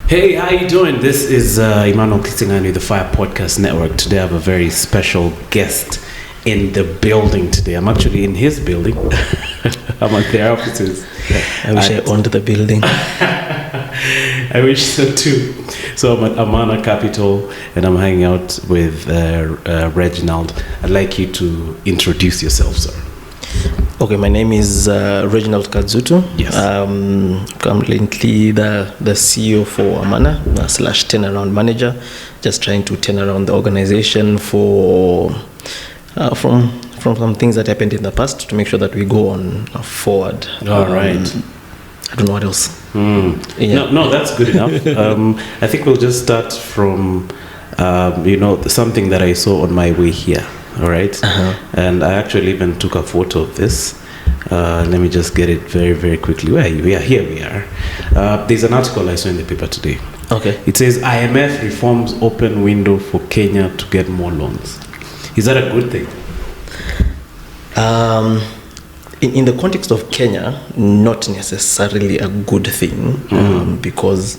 Hey, how you doing? This is Emmanuel Kisiangani, the Fire Podcast Network. Today I have a very special guest in the building today. I'm actually in his building. I'm at their offices. I wish I owned the building. I wish so too. So I'm at Amana Capital and I'm hanging out with Reginald. I'd like you to introduce yourself, sir. Okay, my name is Reginald Kadzutu. Yes. Currently the CEO for Amana / turnaround manager, just trying to turn around the organization for from some things that happened in the past to make sure that we go on forward. All right. I don't know what else. Yeah. No, that's good enough. I think we'll just start from something that I saw on my way here. All right. And I actually even took a photo of this. Let me just get it very, very quickly. We are. There's an article I saw in the paper today. Okay. It says IMF reforms open window for Kenya to get more loans. Is that a good thing? In the context of Kenya, not necessarily a good thing, because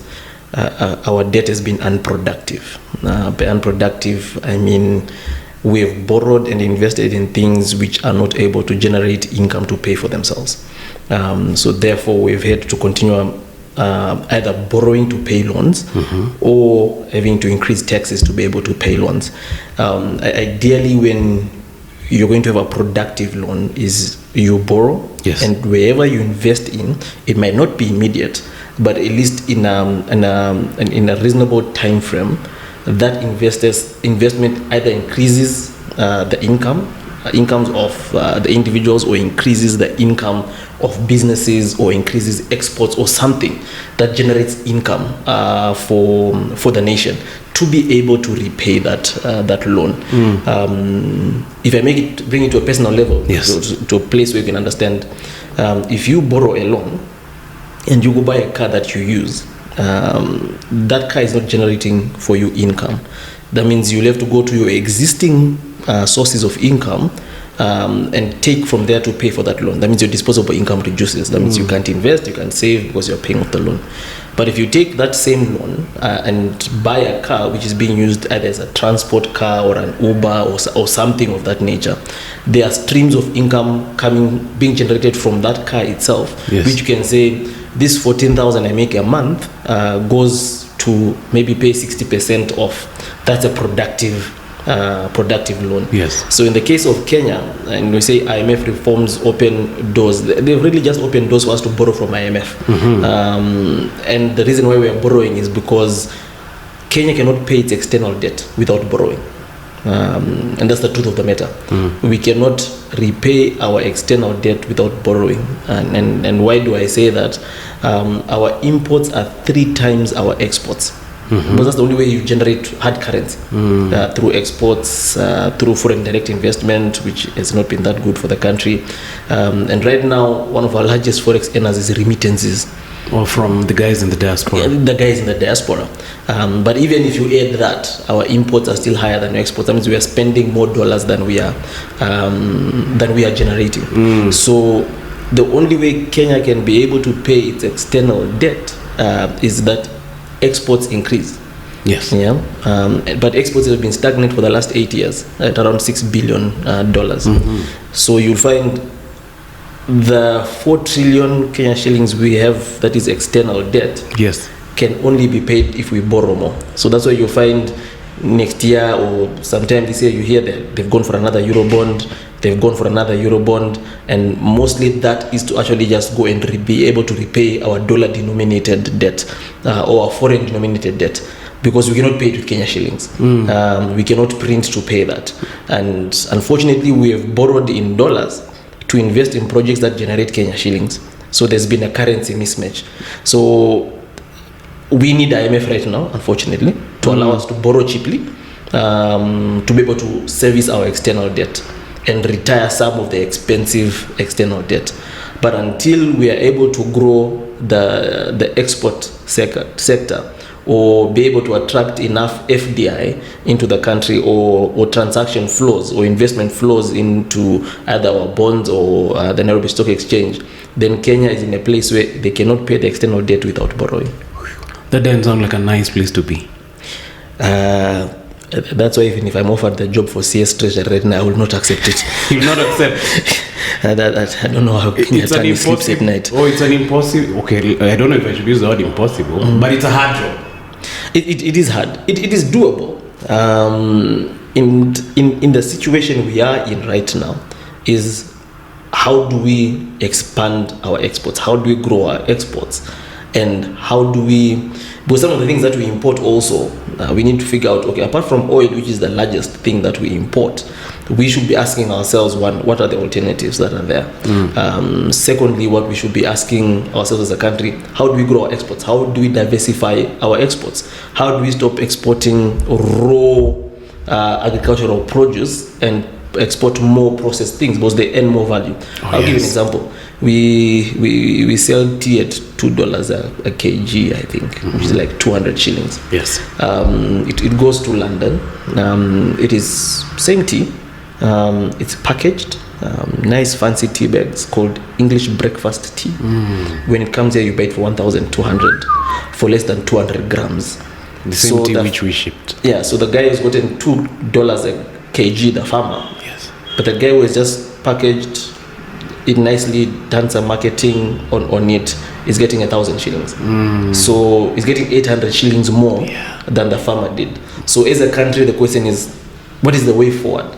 our debt has been unproductive. By unproductive, I mean we've borrowed and invested in things which are not able to generate income to pay for themselves. So therefore, we've had to continue either borrowing to pay loans or having to increase taxes to be able to pay loans. Ideally, when you're going to have a productive loan, is you borrow, yes, and wherever you invest in, it might not be immediate, but at least in a reasonable time frame, that investment either increases the incomes of the individuals, or increases the income of businesses, or increases exports, or something that generates income for the nation to be able to repay that loan. If I bring it to a personal level, yes, to a place where you can understand, if you borrow a loan and you go buy a car that you use, that car is not generating for you income. That means you'll have to go to your existing sources of income and take from there to pay for that loan. That means your disposable income reduces. That means you can't invest, you can't save because you're paying off the loan. But if you take that same loan and buy a car which is being used either as a transport car or an Uber or something of that nature, there are streams of income being generated from that car itself, yes, which you can say, this 14,000 I make a month goes to maybe pay 60% off. That's a productive loan. Yes. So in the case of Kenya, and we say IMF reforms open doors, they've really just opened doors for us to borrow from IMF. And the reason why we are borrowing is because Kenya cannot pay its external debt without borrowing. And that's the truth of the matter. We cannot repay our external debt without borrowing. And why do I say that? Our imports are 3 times our exports. Because that's the only way you generate hard currency, through exports, through foreign direct investment, which has not been that good for the country. And right now, one of our largest forex earners is remittances. Or from the guys in the diaspora. Yeah, the guys in the diaspora. But even if you add that, our imports are still higher than exports. That means we are spending more dollars than we are generating. So the only way Kenya can be able to pay its external debt is that exports increase. Yes. Yeah. But exports have been stagnant for the last 8 years at around $6 billion. So you'll find the 4 trillion Kenyan shillings we have, that is external debt, yes, can only be paid if we borrow more. So that's why you'll find next year or sometime this year, you hear that they've gone for another Eurobond, and mostly that is to actually just go and be able to repay our dollar-denominated debt or our foreign-denominated debt, because we cannot pay it with Kenya shillings. We cannot print to pay that. And unfortunately, we have borrowed in dollars to invest in projects that generate Kenya shillings. So there's been a currency mismatch. So we need IMF right now, unfortunately, to allow us to borrow cheaply, to be able to service our external debt and retire some of the expensive external debt. But until we are able to grow the export sector, or be able to attract enough FDI into the country, or transaction flows or investment flows into either our bonds or the Nairobi Stock Exchange, then Kenya is in a place where they cannot pay the external debt without borrowing. That doesn't sound like a nice place to be. That's why even if I'm offered the job for CS Treasury right now, I will not accept it. You will not accept. I don't know how Kenyan sleeps at night. Oh, it's an impossible. Okay, I don't know if I should use the word impossible, but it's a hard job. It is hard. It is doable. In the situation we are in right now, is how do we expand our exports? How do we grow our exports? And how do we, because some of the things that we import also, we need to figure out, okay, apart from oil, which is the largest thing that we import, we should be asking ourselves, one, what are the alternatives that are there? Secondly, what we should be asking ourselves as a country, how do we grow our exports? How do we diversify our exports? How do we stop exporting raw agricultural produce and export more processed things because they earn more value? I'll give you an example. We sell tea at $2 a kg, I think, which is like 200 shillings. Yes. It goes to London. It is same tea. It's packaged, nice fancy tea bags called English breakfast tea. When it comes here, you buy it for 1,200 for less than 200 grams. The same tea which we shipped. Yeah, so the guy has gotten $2 a kg, the farmer. Yes. But the guy who has just packaged it nicely, done some marketing on it, is getting 1,000 shillings. So he's getting 800 shillings more than the farmer did. So as a country, the question is, what is the way forward?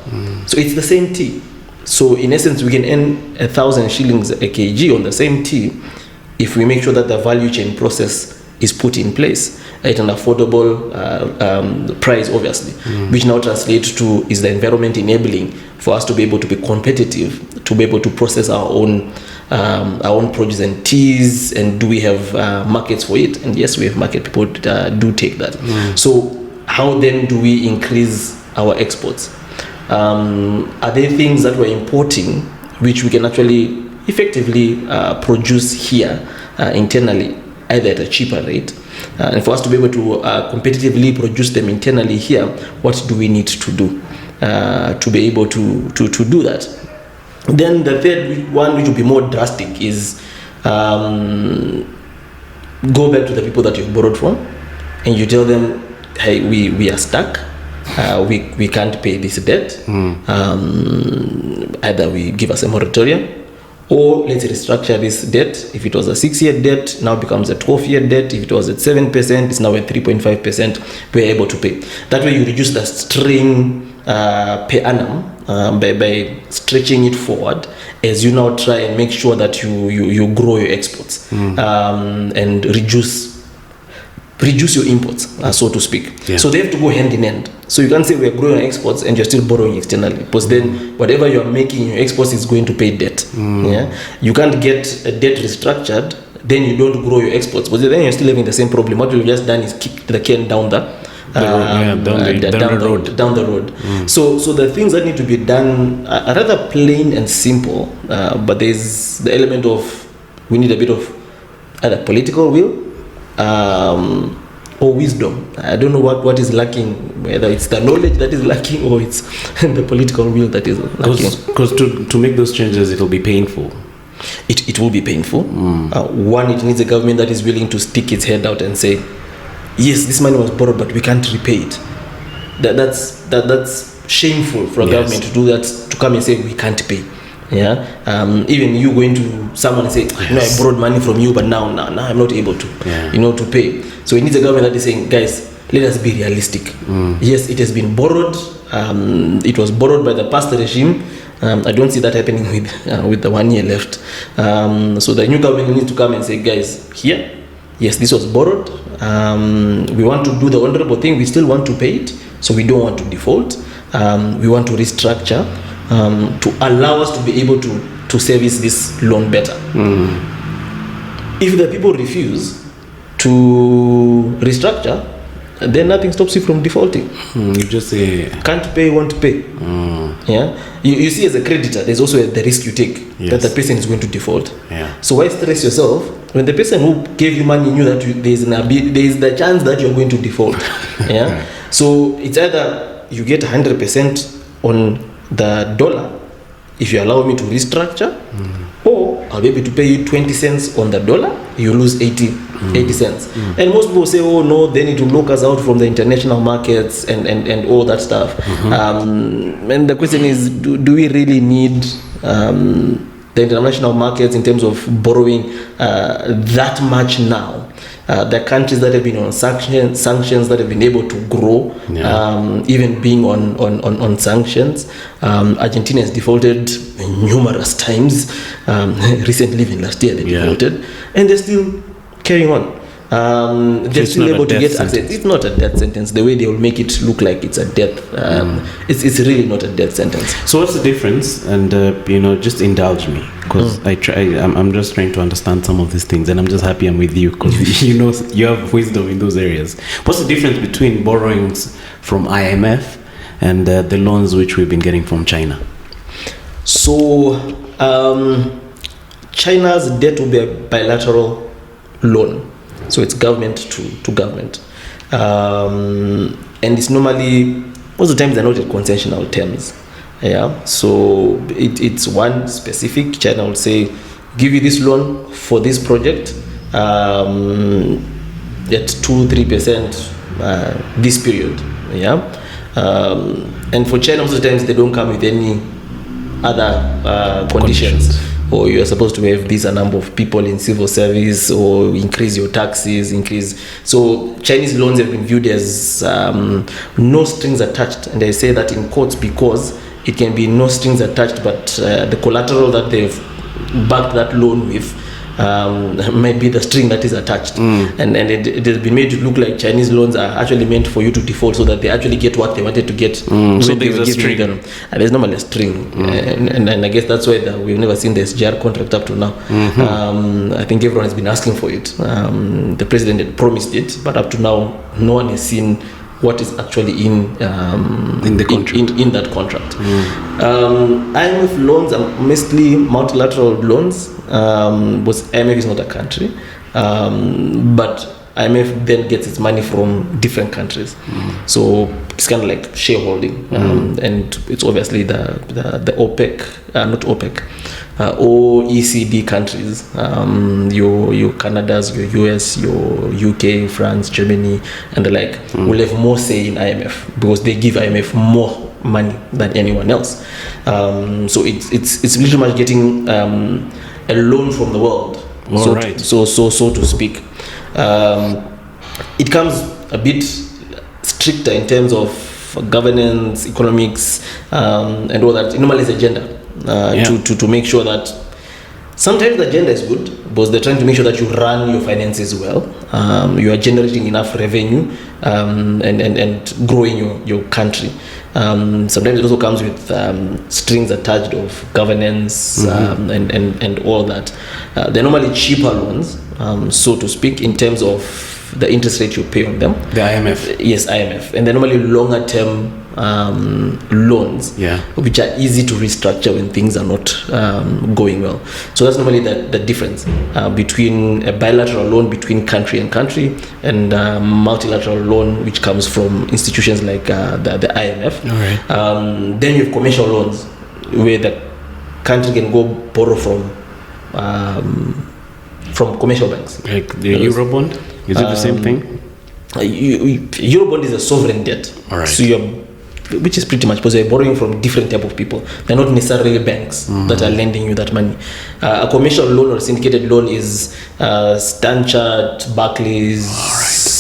So it's the same tea. So in essence, we can earn 1,000 shillings a kg on the same tea if we make sure that the value chain process is put in place at an affordable price, obviously, which now translates to is the environment enabling for us to be able to be competitive, to be able to process our own produce and teas, and do we have markets for it? And yes, we have market. People do take that. So how then do we increase our exports? Are there things that we're importing which we can actually effectively produce here internally, either at a cheaper rate? And for us to be able to competitively produce them internally here, what do we need to do to be able to do that? Then the third one, which will be more drastic, is go back to the people that you've borrowed from and you tell them, hey, we are stuck. We can't pay this debt. Either we give us a moratorium, or let's restructure this debt. If it was a 6-year debt, now becomes a 12-year debt. If it was at 7%, it's now at 3.5%. We're able to pay. That way you reduce the strain per annum by stretching it forward as you now try and make sure that you grow your exports and reduce your imports, so to speak. So they have to go hand in hand. So you can't say we're growing our exports and you're still borrowing externally, because then whatever you're making in your exports is going to pay debt. You can't get a debt restructured, then you don't grow your exports, but then you're still having the same problem. What you've just done is kick the can down the road. So the things that need to be done are rather plain and simple, but there's the element of we need a bit of either political will or wisdom. I don't know what is lacking, whether it's the knowledge that is lacking or it's the political will that is lacking. Because to make those changes, it'll be painful. It will be painful. One, it needs a government that is willing to stick its head out and say, yes, this money was borrowed, but we can't repay it. That's shameful for a government to do that, to come and say we can't pay. Even you going to someone and say, I borrowed money from you, but now I'm not able to, to pay. So it needs a government that is saying, guys, let us be realistic. Yes, it has been borrowed. It was borrowed by the past regime. I don't see that happening with the 1 year left. So the new government needs to come and say, guys, yes, this was borrowed. We want to do the honorable thing. We still want to pay it, so we don't want to default. We want to restructure to allow us to be able to service this loan better. If the people refuse to restructure, then nothing stops you from defaulting. You just say can't pay, won't pay. You see, as a creditor, there's also the risk you take that the person is going to default. So why stress yourself when the person who gave you money knew that there is the chance that you're going to default? So it's either you get 100% on the dollar if you allow me to restructure, or I'll be able to pay you 20 cents on the dollar, you lose 80 cents. And most people say, oh no, they need to lock us out from the international markets and all that stuff. And the question is, do we really need the international markets in terms of borrowing that much now? The countries that have been on sanctions that have been able to grow, even being on sanctions. Argentina has defaulted numerous times. Recently, even last year, they defaulted, and they're still carrying on. They're still able to get access. It's not a death sentence. The way they will make it look like it's a death, it's really not a death sentence. So what's the difference? And just indulge me, because I'm just trying to understand some of these things, and I'm just happy I'm with you, because you have wisdom in those areas. What's the difference between borrowings from IMF and the loans which we've been getting from China? So China's debt will be a bilateral loan. So it's government to government. And it's normally, most of the time, they're not at concessional terms. Yeah. So it's one specific. China will say, give you this loan for this project at 2-3% this period. Yeah. And for China, most of the times, they don't come with any other conditions. Or you are supposed to have this a number of people in civil service, or increase your taxes, So Chinese loans have been viewed as no strings attached, and I say that in quotes because it can be no strings attached, but the collateral that they've backed that loan with might be the string that is attached. And it has been made to look like Chinese loans are actually meant for you to default so that they actually get what they wanted to get. So there's a string. There's normally a string. And I guess that's why we've never seen the SGR contract up to now. I think everyone has been asking for it. The president had promised it, but up to now, no one has seen what is actually in the contract. In that contract. IMF loans are mostly multilateral loans. Because IMF is not a country, but IMF then gets its money from different countries. So it's kind of like shareholding, and it's obviously the OPEC, not OPEC, OECD countries, your Canadas, your US, your UK, France, Germany, and the like will have more say in IMF because they give IMF more money than anyone else. So it's literally much getting a loan from the world, so to speak. It comes a bit stricter in terms of governance, economics, and all that. It normally is agenda to make sure that sometimes the agenda is good because they're trying to make sure that you run your finances well, you are generating enough revenue, and growing your country. Sometimes it also comes with strings attached of governance, and all that. They're normally cheaper loans, so to speak, in terms of the interest rate you pay on them. The IMF? Yes, IMF. And they're normally longer term loans, which are easy to restructure when things are not going well. So that's normally the difference between a bilateral loan between country and country and multilateral loan which comes from institutions like the IMF. All right. Then you have commercial loans where the country can go borrow from commercial banks. Like the Eurobond? Is it the same thing? Eurobond is a sovereign debt. All right. So which is pretty much because you're borrowing from different type of people. They're not necessarily banks that are lending you that money. A commercial loan or syndicated loan is Stanchart, Barclays,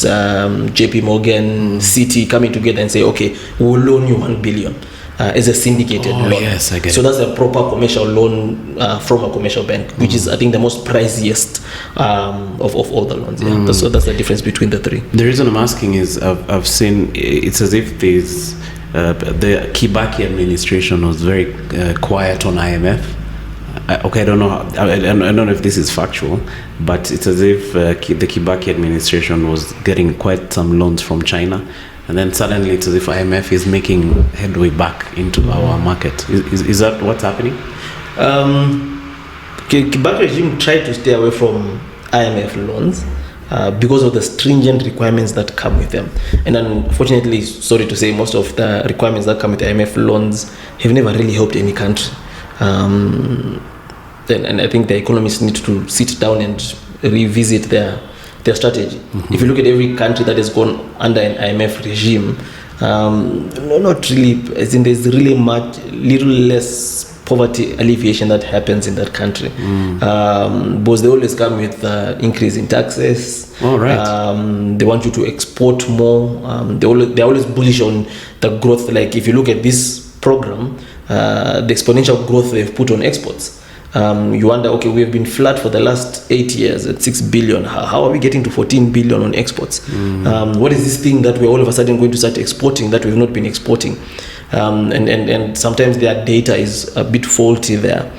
JP Morgan, Citi coming together and say, okay, we'll loan you 1 billion. As a syndicated loan. Yes, I get it. So that's a proper commercial loan from a commercial bank, which is, I think, the most priciest of all the loans. Yeah. So that's the difference between the three. The reason I'm asking is I've seen it's as if there's the Kibaki administration was very quiet on IMF. I don't know. I don't know if this is factual, but it's as if the Kibaki administration was getting quite some loans from China. And then suddenly it's as if IMF is making headway back into our market. Is that what's happening? Kibaki regime tried to stay away from IMF loans because of the stringent requirements that come with them. And unfortunately, sorry to say, most of the requirements that come with IMF loans have never really helped any country. and I think the economists need to sit down and revisit their strategy. If you look at every country that has gone under an IMF regime, no, not really. As in, there's really little less poverty alleviation that happens in that country, because they always come with increase in taxes. All right. They want you to export more. They're always bullish on the growth. Like if you look at this program, the exponential growth they've put on exports. You wonder, okay, we have been flat for the last 8 years at 6 billion. How are we getting to 14 billion on exports? What is this thing that we're all of a sudden going to start exporting that we've not been exporting? And sometimes their data is a bit faulty there.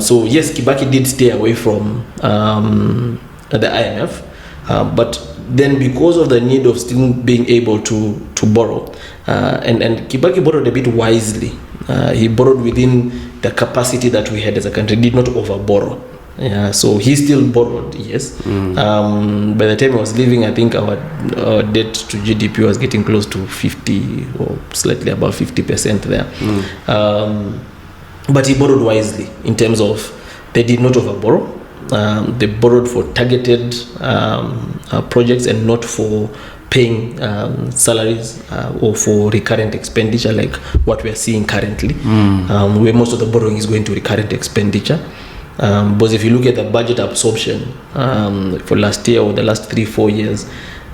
So yes, Kibaki did stay away from the IMF, but then because of the need of still being able to borrow, and Kibaki borrowed a bit wisely. He borrowed within the capacity that we had as a country, did not overborrow. Yeah, so he still borrowed, yes. By the time I was leaving, I think our debt to GDP was getting close to 50 or slightly above 50% there. But he borrowed wisely in terms of they did not overborrow. They borrowed for targeted projects and not for paying salaries or for recurrent expenditure like what we are seeing currently, where most of the borrowing is going to recurrent expenditure. But if you look at the budget absorption for last year or the last 3-4 years,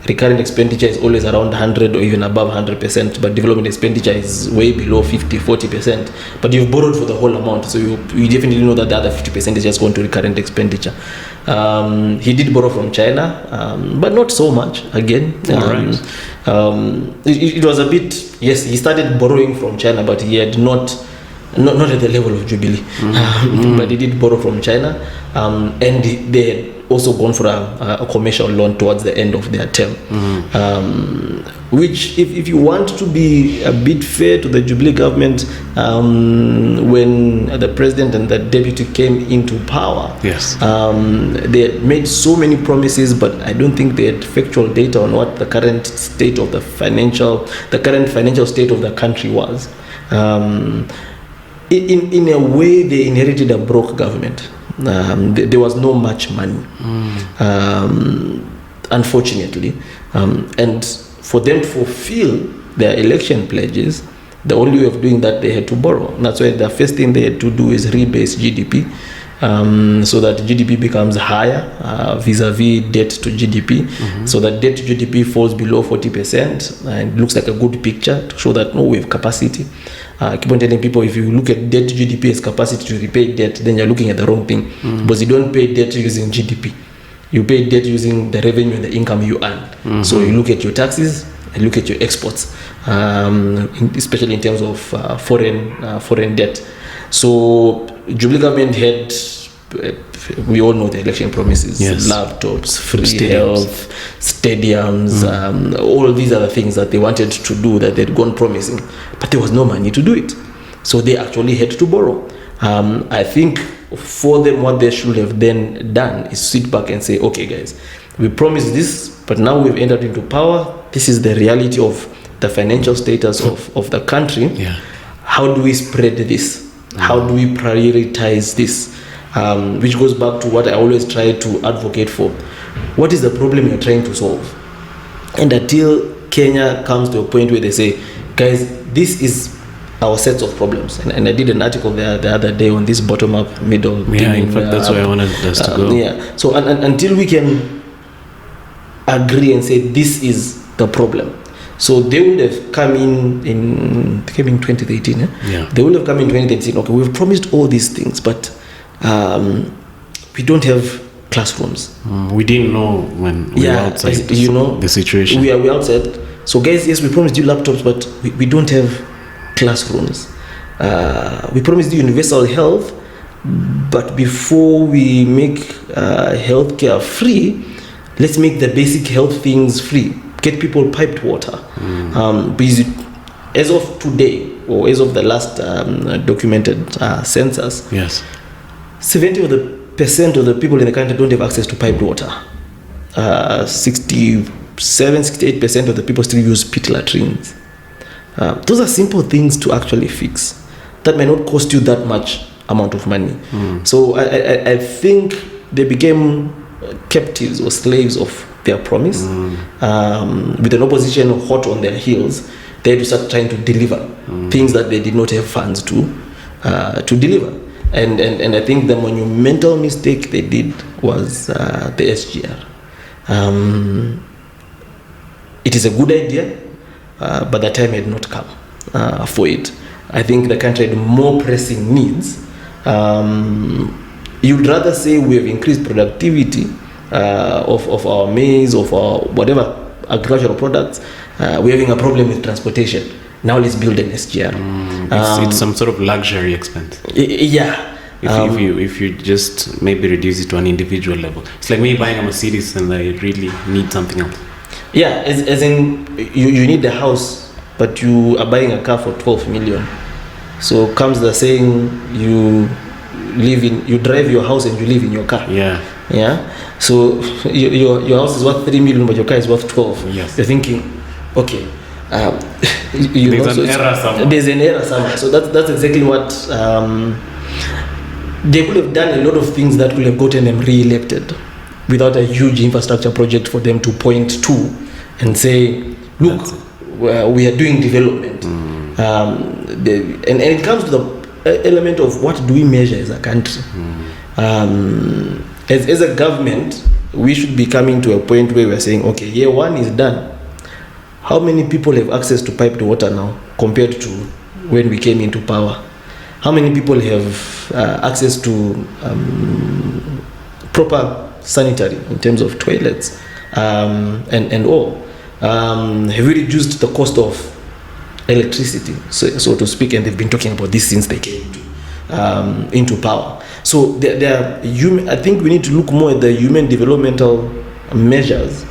recurrent expenditure is always around 100 or even above 100%, but development expenditure is way below 50-40%. But you've borrowed for the whole amount, so you definitely know that the other 50% is just going to recurrent expenditure. He did borrow from China, but not so much again. It was a bit, yes, he started borrowing from China, but he had not at the level of Jubilee. But he did borrow from China, and they had also gone for a commercial loan towards the end of their term, which if you want to be a bit fair to the Jubilee government, when the president and the deputy came into power, yes, they had made so many promises, but I don't think they had factual data on what the current state of the financial state of the country was. In a way, they inherited a broke government. There was no much money, unfortunately, and for them to fulfill their election pledges, the only way of doing that, they had to borrow. And that's why the first thing they had to do is rebase GDP, so that GDP becomes higher vis-a-vis debt to GDP, so that debt to GDP falls below 40%, and it looks like a good picture to show that we have capacity. I keep on telling people, if you look at debt to GDP as capacity to repay debt, then you're looking at the wrong thing, because you don't pay debt using GDP. You pay debt using the revenue and the income you earn. So you look at your taxes and look at your exports, especially in terms of foreign debt. So Jubilee government had, we all know the election promises, yes, laptops, free health, stadiums, all these other things that they wanted to do that they'd gone promising, but there was no money to do it. So they actually had to borrow. I think for them, what they should have then done is sit back and say, okay guys, we promised this, but now we've entered into power. This is the reality of the financial status of the country. Yeah. How do we spread this? How do we prioritize this? Which goes back to what I always try to advocate for. What is the problem you're trying to solve? And until Kenya comes to a point where they say, guys, this is our sets of problems. And I did an article there the other day on this bottom-up, middle. Yeah, in fact, that's where I wanted us to go. Yeah. So until we can agree and say this is the problem. So they would have come in 2018. Yeah. They would have come in 2018. Okay, we've promised all these things, but we don't have classrooms. We didn't know when we were outside the situation. We are outside. So guys, yes, we promised you laptops, but we don't have classrooms. We promised you universal health, but before we make healthcare free, let's make the basic health things free. Get people piped water. Because as of today, or as of the last documented census, yes, 70% of the people in the country don't have access to piped water. 68% of the people still use pit latrines. Those are simple things to actually fix. That may not cost you that much amount of money. So I think they became captives or slaves of their promise. With an opposition hot on their heels, they had to start trying to deliver things that they did not have funds to deliver. And I think the monumental mistake they did was the SGR. It is a good idea, but the time had not come for it. I think the country had more pressing needs. You'd rather say we have increased productivity of our maize, of our whatever agricultural products. We're having a problem with transportation. Now let's build an SGR. It's some sort of luxury expense. Yeah. If you just maybe reduce it to an individual level, it's like me buying a Mercedes and I really need something else. Yeah, as in you need a house, but you are buying a car for 12 million. So comes the saying, you drive your house and you live in your car. Yeah. So your house is worth 3 million, but your car is worth 12. Yes. You're thinking, okay. There's an error somewhere. There's an error somewhere. So that's exactly what they could have done. A lot of things that could have gotten them re-elected without a huge infrastructure project for them to point to and say, look, we are doing development. And it comes to the element of what do we measure as a country. As a government, we should be coming to a point where we're saying, okay, year one is done. How many people have access to piped water now compared to when we came into power? How many people have access to proper sanitary in terms of toilets and all? Have we reduced the cost of electricity, so to speak? And they've been talking about this since they came into power. So I think we need to look more at the human developmental measures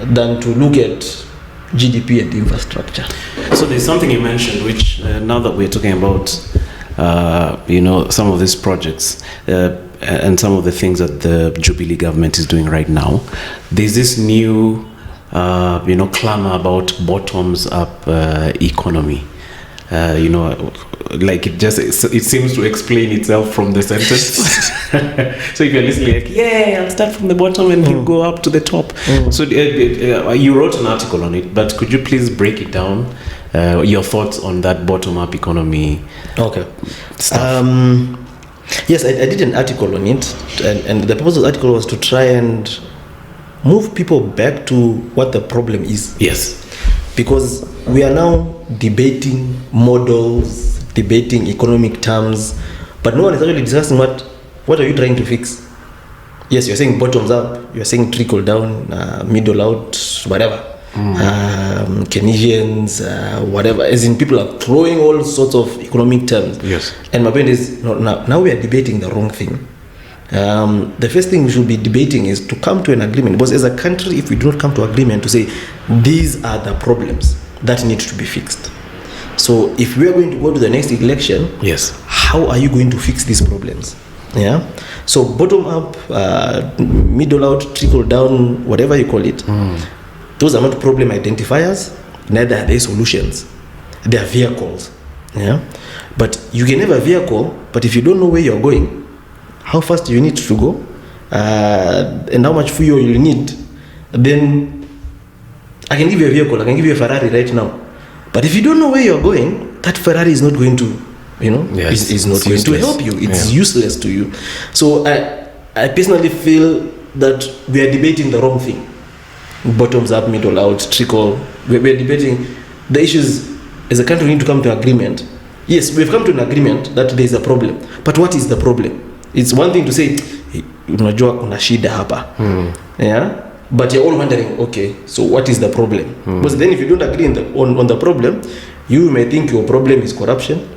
than to look at GDP and infrastructure. So there's something you mentioned, which now that we're talking about, some of these projects and some of the things that the Jubilee government is doing right now, there's this new, clamor about bottoms-up economy. Like it seems to explain itself from the sentence. So if you're listening, like, yeah, I'll start from the bottom and you go up to the top. So you wrote an article on it, but could you please break it down? Your thoughts on that bottom-up economy? Okay. Stuff. Yes, I did an article on it, and the purpose of the article was to try and move people back to what the problem is. Yes. Because we are now debating models, debating economic terms, but no one is actually discussing what are you trying to fix. Yes, you're saying bottoms up, you're saying trickle down, middle out, whatever. Kenyans, whatever. As in, people are throwing all sorts of economic terms. Yes. And my point is, now we are debating the wrong thing. The first thing we should be debating is to come to an agreement. Because as a country, if we do not come to agreement to say these are the problems that need to be fixed. So if we are going to go to the next election, yes, how are you going to fix these problems? Yeah. So bottom up, middle out, trickle down, whatever you call it. Those are not problem identifiers, neither are they solutions. They are vehicles. Yeah. But you can have a vehicle, but if you don't know where you're going, how fast you need to go, and how much fuel you need, then I can give you a vehicle, I can give you a Ferrari right now. But if you don't know where you're going, that Ferrari is not going to, is not going to help you. It's useless to you. So I personally feel that we are debating the wrong thing. Bottoms up, middle out, trickle. We're debating the issues. As a country, we need to come to agreement. Yes, we've come to an agreement that there is a problem. But what is the problem? It's one thing to say, unajua kuna shida hapa. Yeah? But you're all wondering, okay, so what is the problem? Because then if you don't agree on the problem, you may think your problem is corruption.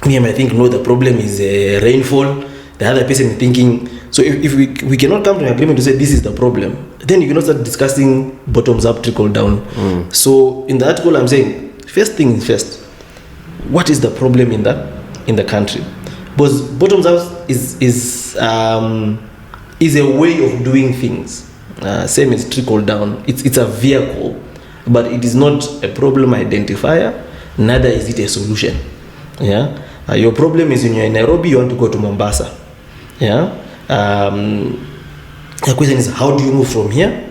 You may think, no, the problem is rainfall. The other person is thinking, so if we cannot come to an agreement to say this is the problem, then you cannot start discussing bottoms up, trickle down. So in the article I'm saying, first thing first, what is the problem in the country? Because bottoms up is a way of doing things. Same as trickle down. It's a vehicle, but it is not a problem identifier. Neither is it a solution. Yeah. Your problem is when you're in Nairobi, you want to go to Mombasa. Yeah. The question is, how do you move from here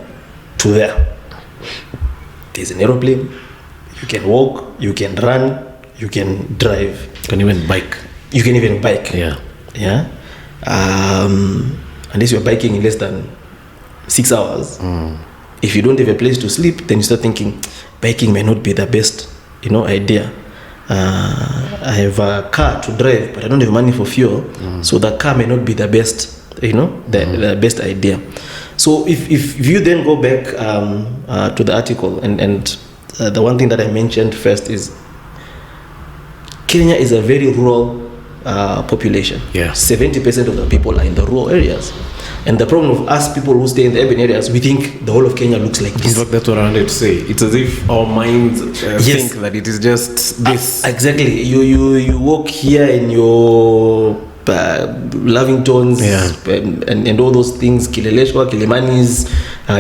to there? There's an aeroplane. You can walk. You can run. You can drive. You can even bike. You can even bike. Yeah. Yeah. Unless you're biking in less than 6 hours. If you don't have a place to sleep, then you start thinking biking may not be the best, idea. I have a car to drive, but I don't have money for fuel, so the car may not be the best, the best idea. So if you then go back to the article, and the one thing that I mentioned first is Kenya is a very rural population. Yeah. 70% of the people are in the rural areas. And the problem of us people who stay in the urban areas, we think the whole of Kenya looks like this. In fact, that's what I wanted to say. It's as if our minds think that it is just this. Exactly. You walk here in your Lavingtons and all those things, Kileleshwa, Kilimanis,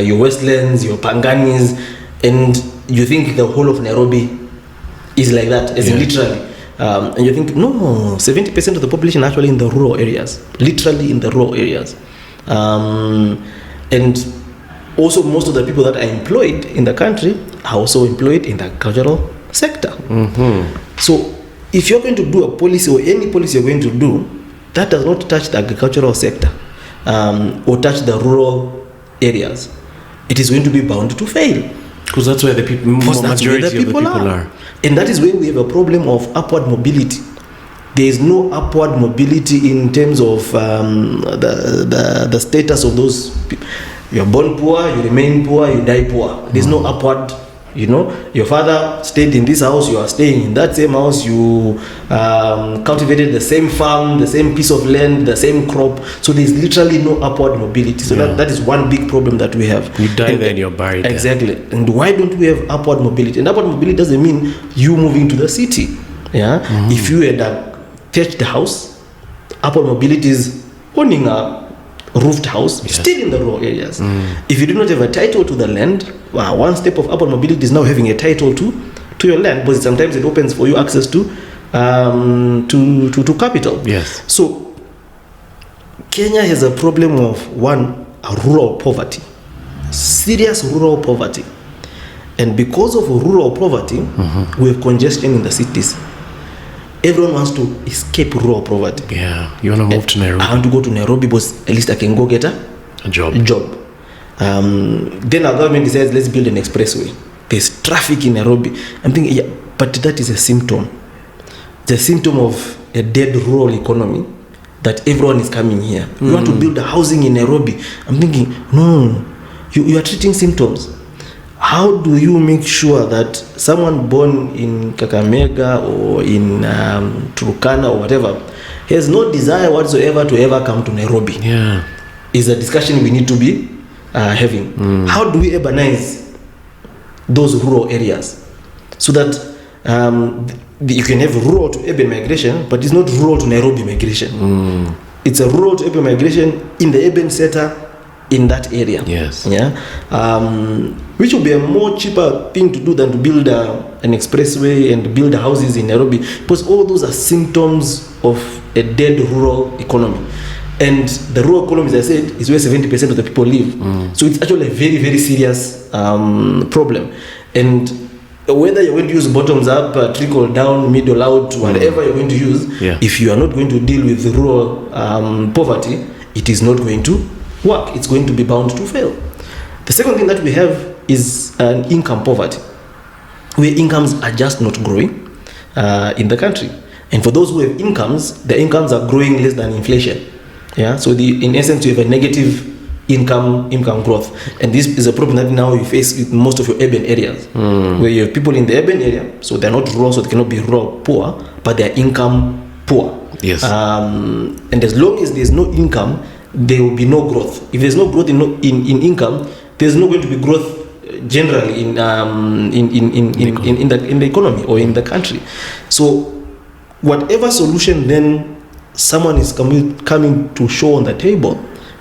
your Westlands, your Panganis, and you think the whole of Nairobi is like that, as in literally. And you think, no, 70% of the population are actually in the rural areas, literally in the rural areas. And also most of the people that are employed in the country are also employed in the agricultural sector. So if you're going to do a policy or any policy you're going to do, that does not touch the agricultural sector or touch the rural areas, it is going to be bound to fail. Because that's where the majority of the people are. And that is where we have a problem of upward mobility. There is no upward mobility in terms of the status of those people. You're born poor, you remain poor, you die poor. There's no upward, Your father stayed in this house, you are staying in that same house, you cultivated the same farm, the same piece of land, the same crop. So there's literally no upward mobility. So that is one big problem that we have. You die there and you're buried there. Exactly. And why don't we have upward mobility? And upward mobility doesn't mean you moving to the city. Yeah. If you had a thatched house, upward mobility is owning a roofed house, still in the rural areas. If you do not have a title to the land, one step of upward mobility is now having a title to your land, because sometimes it opens for you access to capital. Yes. So Kenya has a problem of a rural poverty, serious rural poverty, and because of rural poverty, we have congestion in the cities. Everyone wants to escape rural poverty. Yeah, you want to move to Nairobi. I want to go to Nairobi because at least I can go get a job. Then our government decides, let's build an expressway. There's traffic in Nairobi. I'm thinking, but that is a symptom. It's a symptom of a dead rural economy, that everyone is coming here. You want to build a housing in Nairobi. I'm thinking, no, you are treating symptoms. How do you make sure that someone born in Kakamega or in Turkana or whatever has no desire whatsoever to ever come to Nairobi? Yeah. Is a discussion we need to be having. How do we urbanize those rural areas so that you can have rural to urban migration, but it's not rural to Nairobi migration. It's a rural to urban migration in the urban sector in that area. Yes. Yeah. Which will be a more cheaper thing to do than to build an expressway and build houses in Nairobi, because all those are symptoms of a dead rural economy. And the rural economy, as I said, is where 70% of the people live. So it's actually a very, very serious problem. And whether you're going to use bottoms up, trickle down, middle out, whatever you're going to use, if you are not going to deal with the rural poverty, it is not going to work. It's going to be bound to fail. The second thing that we have is an income poverty, where incomes are just not growing in the country. And for those who have incomes, the incomes are growing less than inflation. Yeah. So in essence, you have a negative income growth, and this is a problem that now you face with most of your urban areas, where you have people in the urban area, so they're not rural, so they cannot be rural poor, but they're income poor. Yes. And as long as there's no income, there will be no growth. If there's no growth in income, there's not going to be growth generally in the economy or in the country. So whatever solution then someone is coming to show on the table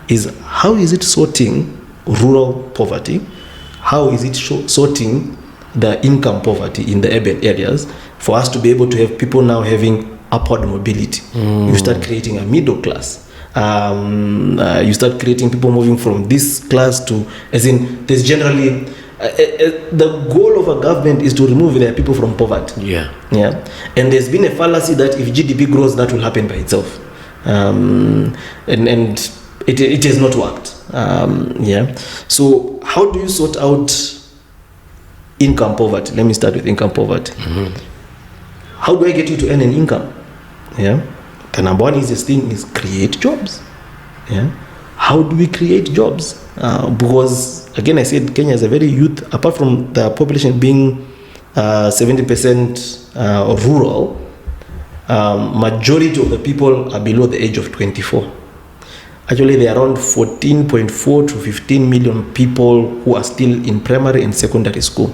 is, how is it sorting rural poverty? How is it sorting the income poverty in the urban areas for us to be able to have people now having upward mobility. You start creating a middle class. You start creating people moving from this class to, as in, there's generally the goal of a government is to remove their people from poverty. Yeah. And there's been a fallacy that if GDP grows, that will happen by itself. And it has not worked. So how do you sort out income poverty? Let me start with income poverty. How do I get you to earn an income? The number one easiest thing is create jobs. How do we create jobs? Because again, I said Kenya is a very youth, apart from the population being 70% rural, majority of the people are below the age of 24. Actually, there are around 14.4 to 15 million people who are still in primary and secondary school.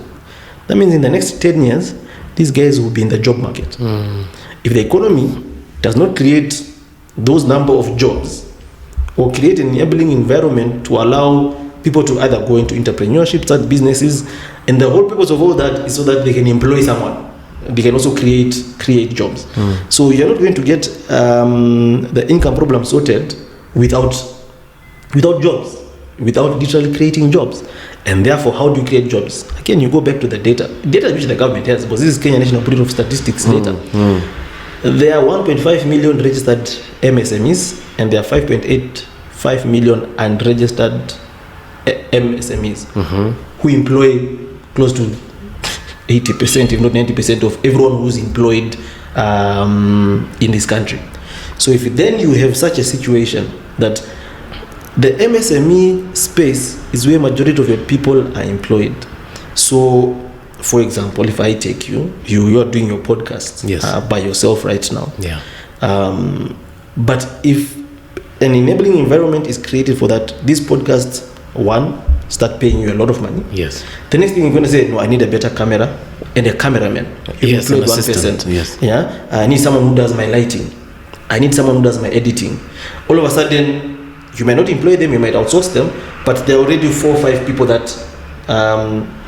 That means in the next 10 years, these guys will be in the job market. If the economy does not create those number of jobs or create an enabling environment to allow people to either go into entrepreneurship, start businesses, and the whole purpose of all that is so that they can employ someone. They can also create jobs. So you're not going to get the income problem sorted without jobs, without literally creating jobs. And therefore, how do you create jobs? Again, you go back to the data which the government has, because this is Kenya National Bureau of Statistics data. There are 1.5 million registered MSMEs, and there are 5.85 million unregistered MSMEs who employ close to 80%, if not 90% of everyone who's employed in this country. So if then you have such a situation that the MSME space is where majority of your people are employed. So, for example, if I take you are doing your podcast by yourself right now. But if an enabling environment is created for that, this podcast, one, start paying you a lot of money. The next thing you're going to say, no, I need a better camera and a cameraman. You employed one person. I need someone who does my lighting. I need someone who does my editing. All of a sudden, you might not employ them, you might outsource them, but there are already 4 or 5 people that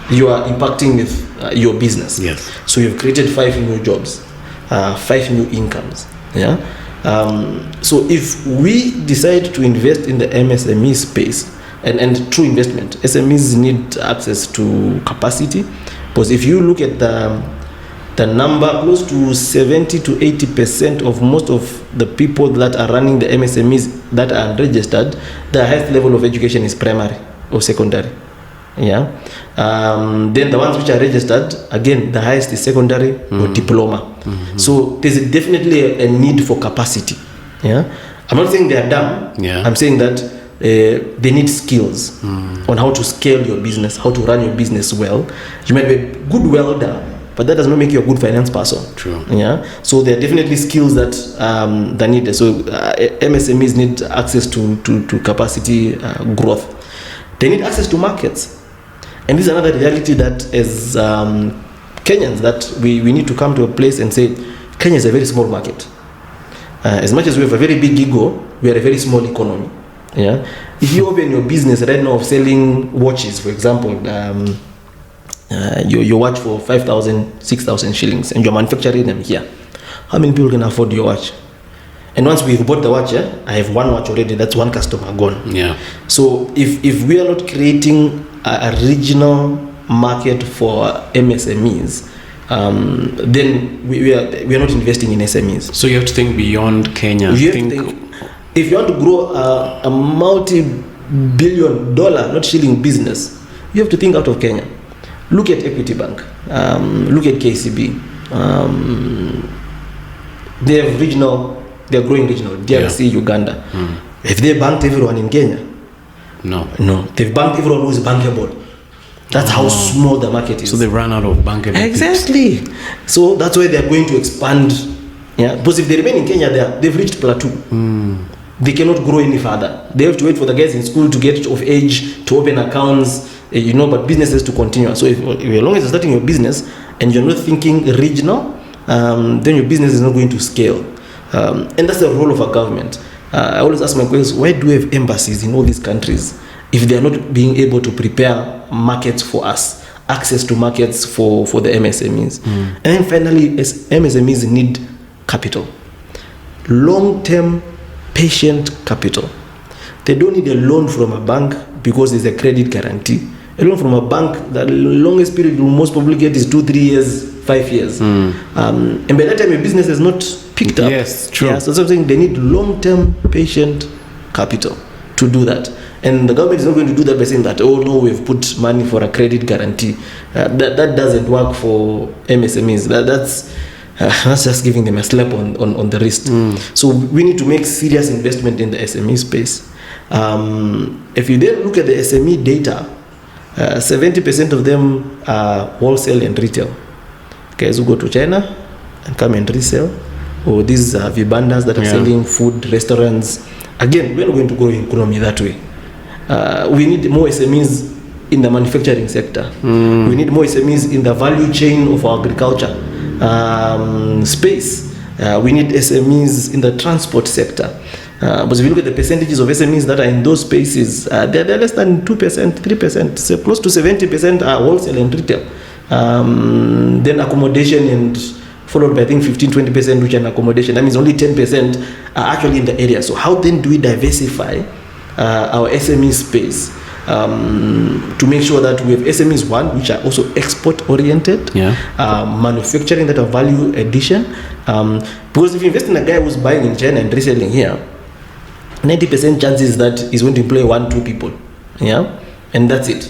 you are impacting with your business. So you've created 5 new jobs, 5 new incomes. So if we decide to invest in the MSME space, and true investment, SMEs need access to capacity, because if you look at the number, close to 70 to 80% of most of the people that are running the MSMEs that are unregistered, the highest level of education is primary or secondary. Then the ones which are registered, again, the highest is secondary or diploma. So there's definitely a need for capacity. I'm not saying they are dumb. I'm saying that they need skills on how to scale your business, how to run your business well. You might be a good welder, but that does not make you a good finance person. So there are definitely skills that are needed. So MSMEs need access to capacity growth. They need access to markets. And this is another reality that as Kenyans, that we need to come to a place and say, Kenya is a very small market. As much as we have a very big ego, we are a very small economy. If you open your business right now of selling watches, for example, your watch for 5,000, 6,000 shillings, and you're manufacturing them here, how many people can afford your watch? And once we've bought the watch, I have one watch already, that's one customer gone. So if we are not creating a regional market for MSMEs, then we are not investing in SMEs. So you have to think beyond Kenya. If you want to grow a multi-billion dollar, not shilling business, you have to think out of Kenya. Look at Equity Bank. Look at KCB. They're growing regional. DRC, Uganda. Have they banked everyone in Kenya? No. They've banked everyone who is bankable. That's how small the market is. So they ran out of bankable. Exactly. So that's why they're going to expand. Because if they remain in Kenya, they've reached plateau. They cannot grow any further. They have to wait for the guys in school to get of age to open accounts, but businesses to continue. So if as long as you're starting your business and you're not thinking regional, then your business is not going to scale. And that's the role of a government. I always ask my questions, why do we have embassies in all these countries if they are not being able to prepare markets for us, access to markets for the MSMEs? And then finally, as MSMEs need capital. Long-term patient capital. They don't need a loan from a bank because there's a credit guarantee. A loan from a bank, the longest period you most probably get is 2-3 years, 5 years. And by that time, your business is not picked up. Yes, true. Yeah, so something they need long-term patient capital to do that. And the government is not going to do that by saying that, oh no, we've put money for a credit guarantee. That doesn't work for MSMEs. That's just giving them a slap on the wrist. So we need to make serious investment in the SME space. If you then look at the SME data, 70% of them are wholesale and retail. Guys who go to China and come and resell, or these vibandas that are selling food, restaurants. Again, we're not going to grow economy that way. We need more SMEs in the manufacturing sector. We need more SMEs in the value chain of our agriculture space. We need SMEs in the transport sector. But if you look at the percentages of SMEs that are in those spaces, they're less than 2%, 3%. So close to 70% are wholesale and retail. Then accommodation, and followed by I think 15-20% which are accommodation. That means only 10% are actually in the area. So how then do we diversify our SME space to make sure that we have SMEs, one, which are also export oriented, manufacturing that are value addition, because if you invest in a guy who's buying in China and reselling here, 90% chances that he's going to employ 1-2 people, and that's it.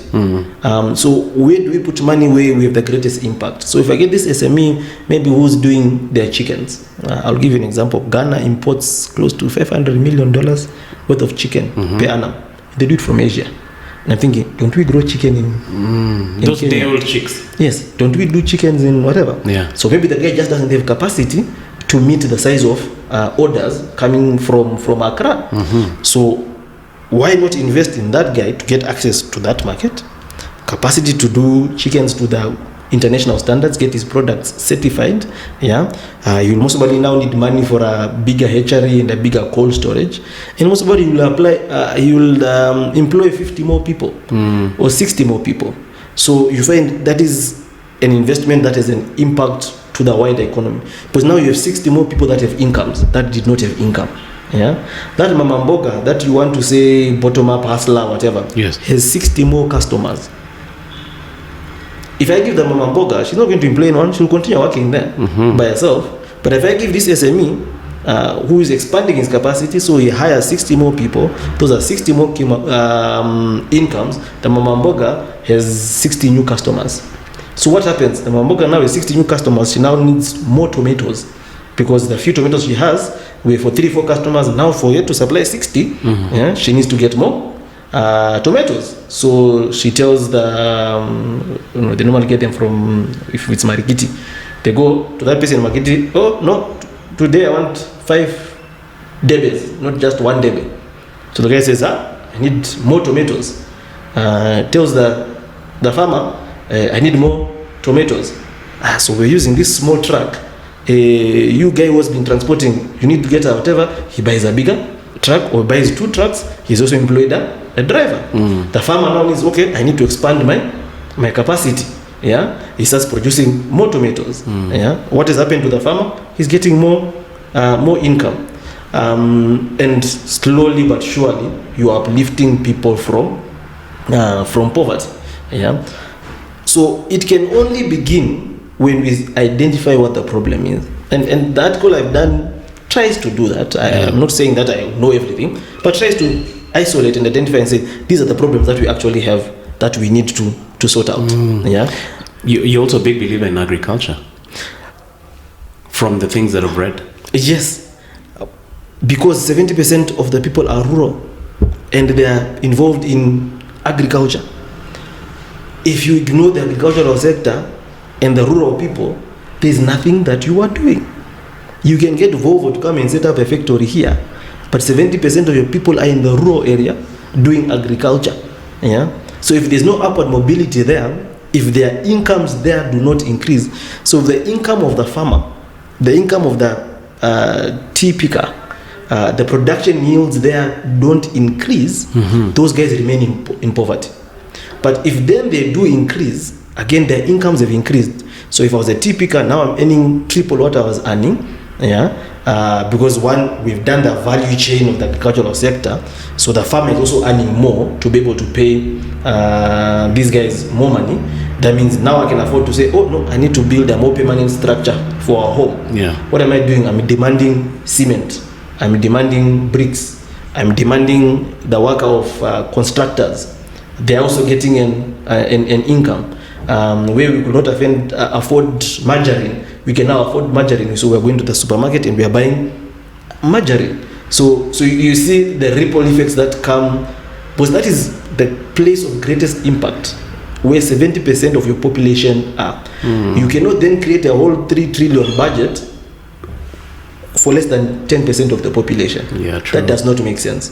So where do we put money where we have the greatest impact? So if I get this SME, maybe who's doing their chickens, I'll give you an example. Ghana imports close to $500 million worth of chicken per annum. They do it from Asia. And I'm thinking, don't we grow chicken in those Kenya? day-old chicks? Yes. Don't we do chickens in whatever? Yeah. So maybe the guy just doesn't have capacity to meet the size of orders coming from Accra. So why not invest in that guy to get access to that market, capacity to do chickens to the international standards, get his products certified. You'll most probably now need money for a bigger hatchery and a bigger cold storage, and most probably you'll employ 50 more people or 60 more people. So you find that is an investment that has an impact to the wider economy, because now you have 60 more people that have incomes that did not have income. That mama mboga that you want to say bottom up hustler whatever, has 60 more customers. If I give the mama mboga, she's not going to employ anyone, she'll continue working there by herself. But if I give this SME who is expanding his capacity, so he hires 60 more people, those are 60 more incomes, the mama mboga has 60 new customers. So what happens? The mama mboga now has 60 new customers, she now needs more tomatoes, because the few tomatoes she has were for 3-4 customers. Now for her to supply 60, she needs to get more tomatoes. So she tells they normally get them from, if it's Marikiti, they go to that person in Marikiti, oh no, today I want 5 debes, not just 1 debe. So the guy says, I need more tomatoes. Tells the farmer, I need more tomatoes. So we're using this small truck. You guy who has been transporting, you need to get whatever, he buys a bigger truck or buys 2 trucks. He's also employed a driver. The farmer now needs, okay, I need to expand my capacity. He starts producing more tomatoes. What has happened to the farmer? He's getting more income, and slowly but surely you are uplifting people from poverty. So it can only begin when we identify what the problem is, and that call I've done tries to do that. I'm not saying that I know everything, but tries to isolate and identify and say these are the problems that we actually have that we need to sort out. You're also a big believer in agriculture, from the things that I've read. Yes, because 70% of the people are rural and they are involved in agriculture. If you ignore the agricultural sector and the rural people, there's nothing that you are doing. You can get Volvo to come and set up a factory here, but 70% of your people are in the rural area doing agriculture. So if there's no upward mobility there, if their incomes there do not increase, so the income of the farmer, the income of the tea picker, the production yields there don't increase, those guys remain in poverty. But if then they do increase, again their incomes have increased. So if I was a tea picker, now I'm earning triple what I was earning Because one, we've done the value chain of the agricultural sector, so the farmer is also earning more to be able to pay these guys more money. That means now I can afford to say, oh no, I need to build a more permanent structure for our home. Yeah. What am I doing? I'm demanding cement, I'm demanding bricks, I'm demanding the work of constructors. They're also getting an income. Where we could not afford margarine, we can now afford margarine. So we're going to the supermarket and we are buying margarine. So you see the ripple effects that come, because that is the place of greatest impact, where 70% of your population are. You cannot then create a whole 3 trillion budget for less than 10% of the population. Yeah, true. That does not make sense.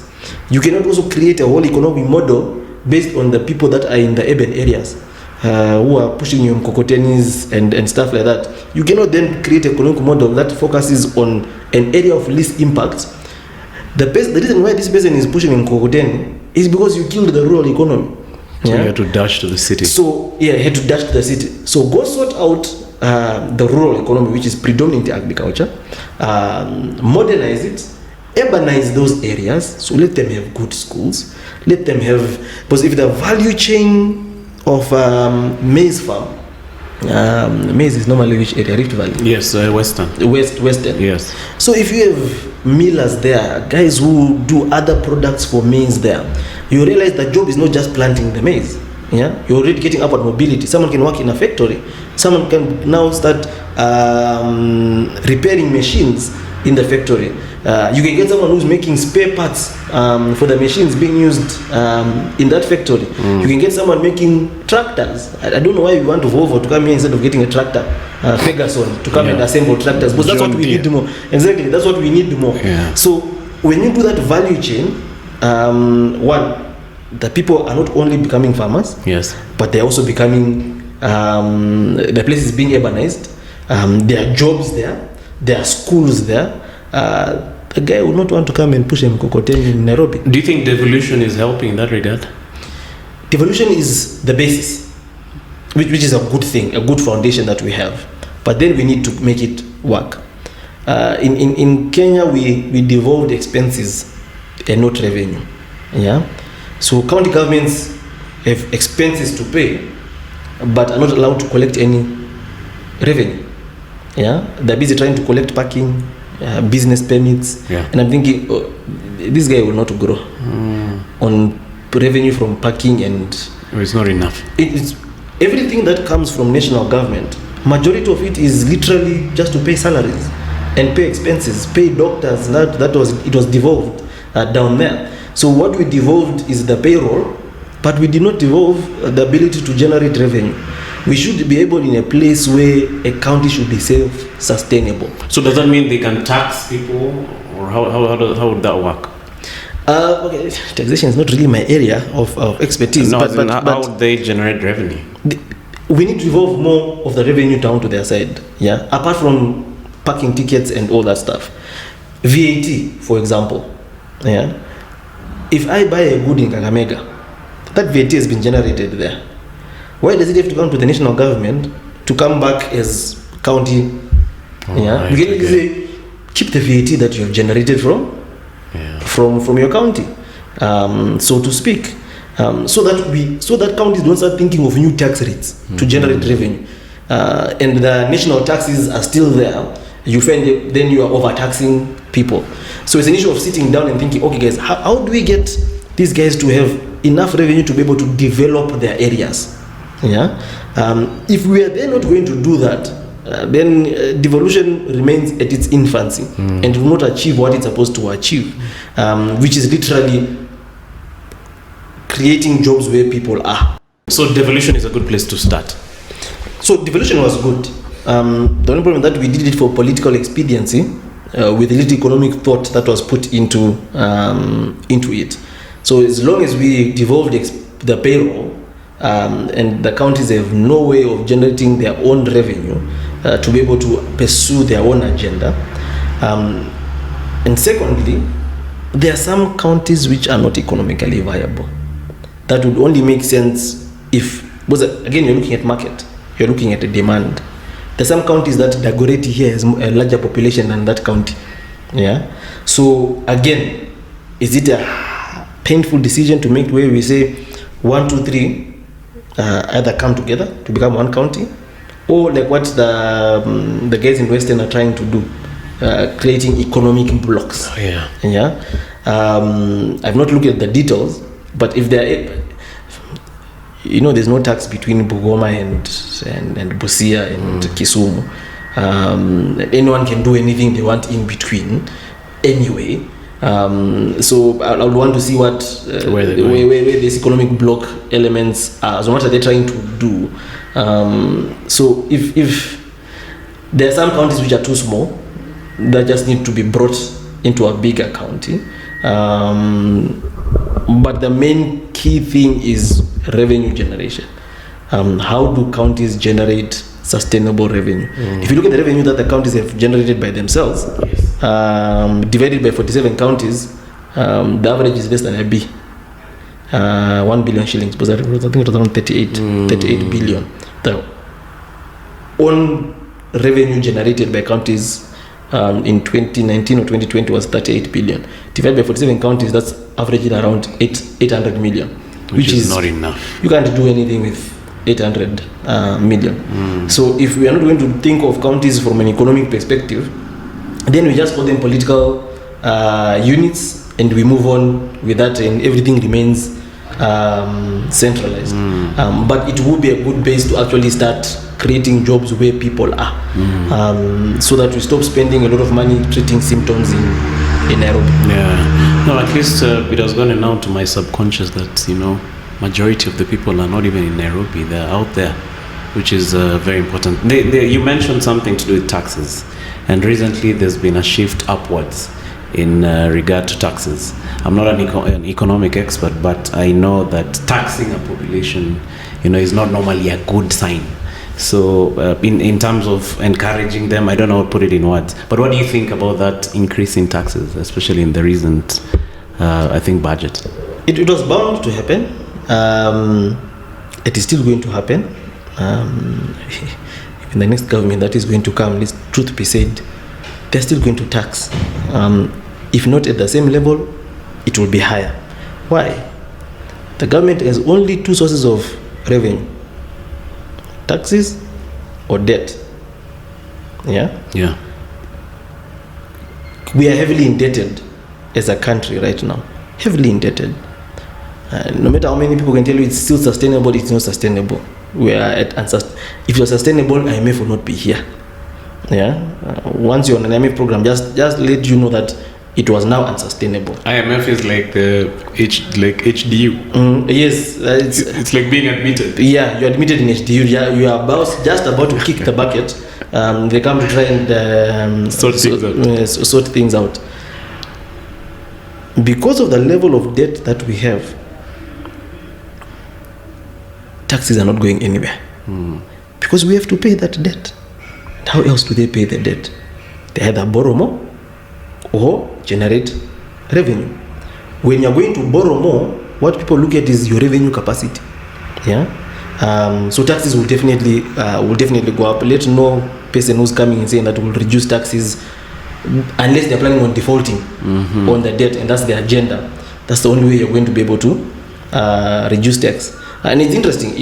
You cannot also create a whole economic model based on the people that are in the urban areas, who are pushing your mkokotenis and stuff like that. You cannot then create an economic model that focuses on an area of least impact. The reason why this person is pushing mkokoteni is because you killed the rural economy. So you had to dash to the city. So yeah, you had to dash to the city. So go sort out the rural economy, which is predominantly agriculture, modernize it, urbanize those areas. So let them have good schools. Let them have, because if the value chain of maize farm, maize is normally which area? Rift Valley. Yes, western. Western. Yes. So if you have millers there, guys who do other products for maize there, you realize the job is not just planting the maize. Yeah, you're already getting upward mobility. Someone can work in a factory. Someone can now start repairing machines in the factory. You can get someone who's making spare parts for the machines being used in that factory. You can get someone making tractors. I don't know why we want to Volvo to come here instead of getting a tractor, Ferguson, to come and assemble tractors. But that's what we need more. Exactly, that's what we need more. Yeah. So when you do that value chain, one, the people are not only becoming farmers, yes, but they're also becoming, the place is being urbanized. There are jobs there. There are schools there. The guy would not want to come and push him mkokoteni in Nairobi. Do you think devolution is helping in that regard? Devolution is the basis, which is a good thing, a good foundation that we have. But then we need to make it work. In Kenya, we devolved expenses and not revenue. Yeah. So county governments have expenses to pay, but are not allowed to collect any revenue. Yeah, they're busy trying to collect parking, business permits, and I'm thinking, this guy will not grow on revenue from parking, and it's not enough. It's everything that comes from national government. Majority of it is literally just to pay salaries and pay expenses, pay doctors. It was devolved down there. So what we devolved is the payroll, but we did not devolve the ability to generate revenue. We should be able in a place where a county should be self-sustainable. So does that mean they can tax people, or how would that work? Okay, taxation is not really my area of expertise. No, but how would they generate revenue? We need to devolve more of the revenue down to their side. Yeah, apart from parking tickets and all that stuff. VAT, for example. Yeah, if I buy a good in Kakamega, that VAT has been generated there. Why does it have to come to the national government to come back as county? Right, we can say keep the VAT that you have generated from your county, so to speak, so that counties don't start thinking of new tax rates to generate revenue, and the national taxes are still there. You find then you are overtaxing people. So it's an issue of sitting down and thinking, okay, guys, how do we get these guys to have enough revenue to be able to develop their areas? Yeah. If we are then not going to do that, then devolution remains at its infancy and will not achieve what it's supposed to achieve, which is literally creating jobs where people are. So devolution is a good place to start. So devolution was good. The only problem that we did it for political expediency, with a little economic thought that was put into it. So as long as we devolved the payroll, and the counties have no way of generating their own revenue to be able to pursue their own agenda. And secondly, there are some counties which are not economically viable. That would only make sense if, because again, you're looking at market, you're looking at the demand. There's some counties that Dagoretti here has a larger population than that county. Yeah. So again, is it a painful decision to make where we say 1, 2, 3 either come together to become one county, or like what the guys in Western are trying to do, creating economic blocks? Oh, yeah. Yeah. I've not looked at the details, but if there, there's no tax between Bugoma and Busia and Kisumu. Anyone can do anything they want in between anyway. So I would want to see what where these economic block elements are. So what are they trying to do? So if there are some counties which are too small that just need to be brought into a bigger county, but the main key thing is revenue generation. How do counties generate sustainable revenue? If you look at the revenue that the counties have generated by themselves, yes, divided by 47 counties, the average is less than a B. 1 billion shillings, because I think it was around 38 billion. The own revenue generated by counties in 2019 or 2020 was 38 billion. Divided by 47 counties, that's averaging around 800 million. Which is not enough. You can't do anything with 800 million. So if we are not going to think of counties from an economic perspective, then we just call them political units and we move on with that, and everything remains centralized. But it would be a good base to actually start creating jobs where people are, so that we stop spending a lot of money treating symptoms in Nairobi. Yeah. No, at least it has gone now to my subconscious that, majority of the people are not even in Nairobi. They're out there, which is very important. You mentioned something to do with taxes, and recently there's been a shift upwards in regard to taxes. I'm not an economic expert, but I know that taxing a population, is not normally a good sign. So in terms of encouraging them, I don't know how to put it in words, but what do you think about that increase in taxes, especially in the recent, I think, budget? It was bound to happen. It is still going to happen. In the next government that is going to come, let's truth be said, they're still going to tax. If not at the same level, it will be higher. Why? The government has only two sources of revenue: taxes or debt. Yeah? Yeah. We are heavily indebted as a country right now. Heavily indebted. No matter how many people can tell you it's still sustainable, it's not sustainable. We are at if you're sustainable, IMF will not be here. Yeah. Once you're on an IMF program, just let you know that it was now unsustainable. IMF is like the HDU. Yes, it's like being admitted. Yeah, you're admitted in HDU. Yeah, you are just about to kick the bucket. They come to try and sort things out. Because of the level of debt that we have, taxes are not going anywhere. Because we have to pay that debt. How else do they pay the debt? They either borrow more or generate revenue. When you're going to borrow more, what people look at is your revenue capacity. Yeah. So taxes will definitely go up. Let no person who's coming and saying that will reduce taxes unless they're planning on defaulting on the debt, and that's the agenda. That's the only way you're going to be able to reduce tax. And it's interesting,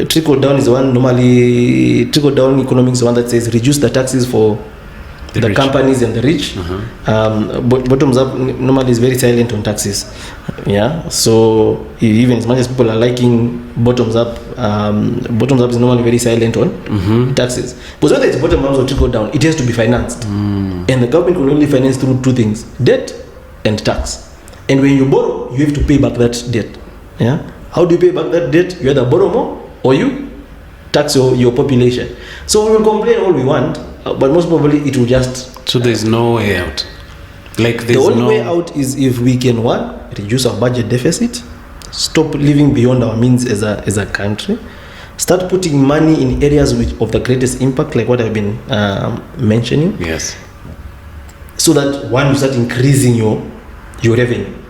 trickle down is one normally. Trickle down economics is one that says reduce the taxes for the companies and the rich. But bottoms up normally is very silent on taxes. Yeah. So even as much as people are liking bottoms up is normally very silent on taxes. But whether it's bottom up or trickle down, it has to be financed. And the government will only finance through two things: debt and tax. And when you borrow, you have to pay back that debt. Yeah. How do you pay back that debt? You either borrow more or you tax your population. So we will complain all we want, but most probably it will just... So there's no way out. The only way out is if we can, reduce our budget deficit, stop living beyond our means as a country, start putting money in areas of the greatest impact, like what I've been mentioning. Yes. So that you start increasing your revenue.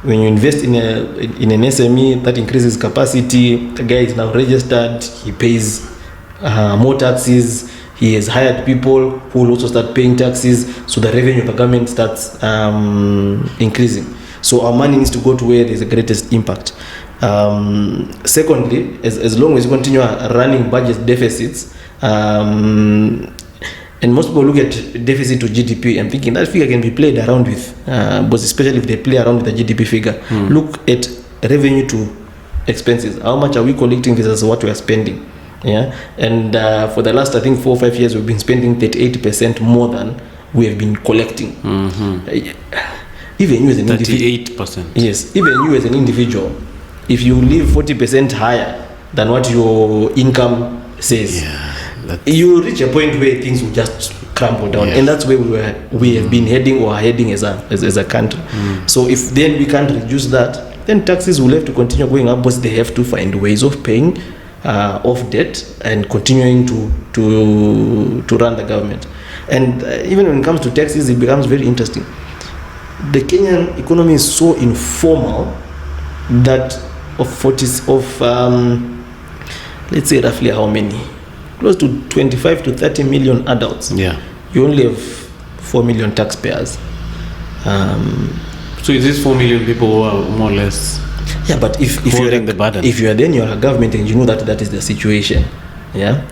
When you invest in an SME, that increases capacity. The guy is now registered. He pays more taxes. He has hired people who will also start paying taxes, so the revenue of the government starts increasing. So our money needs to go to where there's the greatest impact. Secondly, as long as you continue running budget deficits, and most people look at deficit to GDP and thinking that figure can be played around with, but especially if they play around with the GDP figure. Look at revenue to expenses. How much are we collecting versus what we are spending? Yeah, and for the last, I think, 4 or 5 years, we've been spending 38% more than we have been collecting. Even you as an individual, 38%. yes, even you as an individual, if you live 40% higher than what your income says, you reach a point where things will just crumble down, and that's where we have been heading or are heading as a country. So if then we can't reduce that, then taxes will have to continue going up, because they have to find ways of paying off debt and continuing to run the government. And even when it comes to taxes, it becomes very interesting. The Kenyan economy is so informal that let's say roughly how many? Close to 25 to 30 million adults. Yeah. You only have 4 million taxpayers. So is this 4 million people who are more or less? Yeah, but if you're the burden. If you're a government and you know that is the situation, yeah,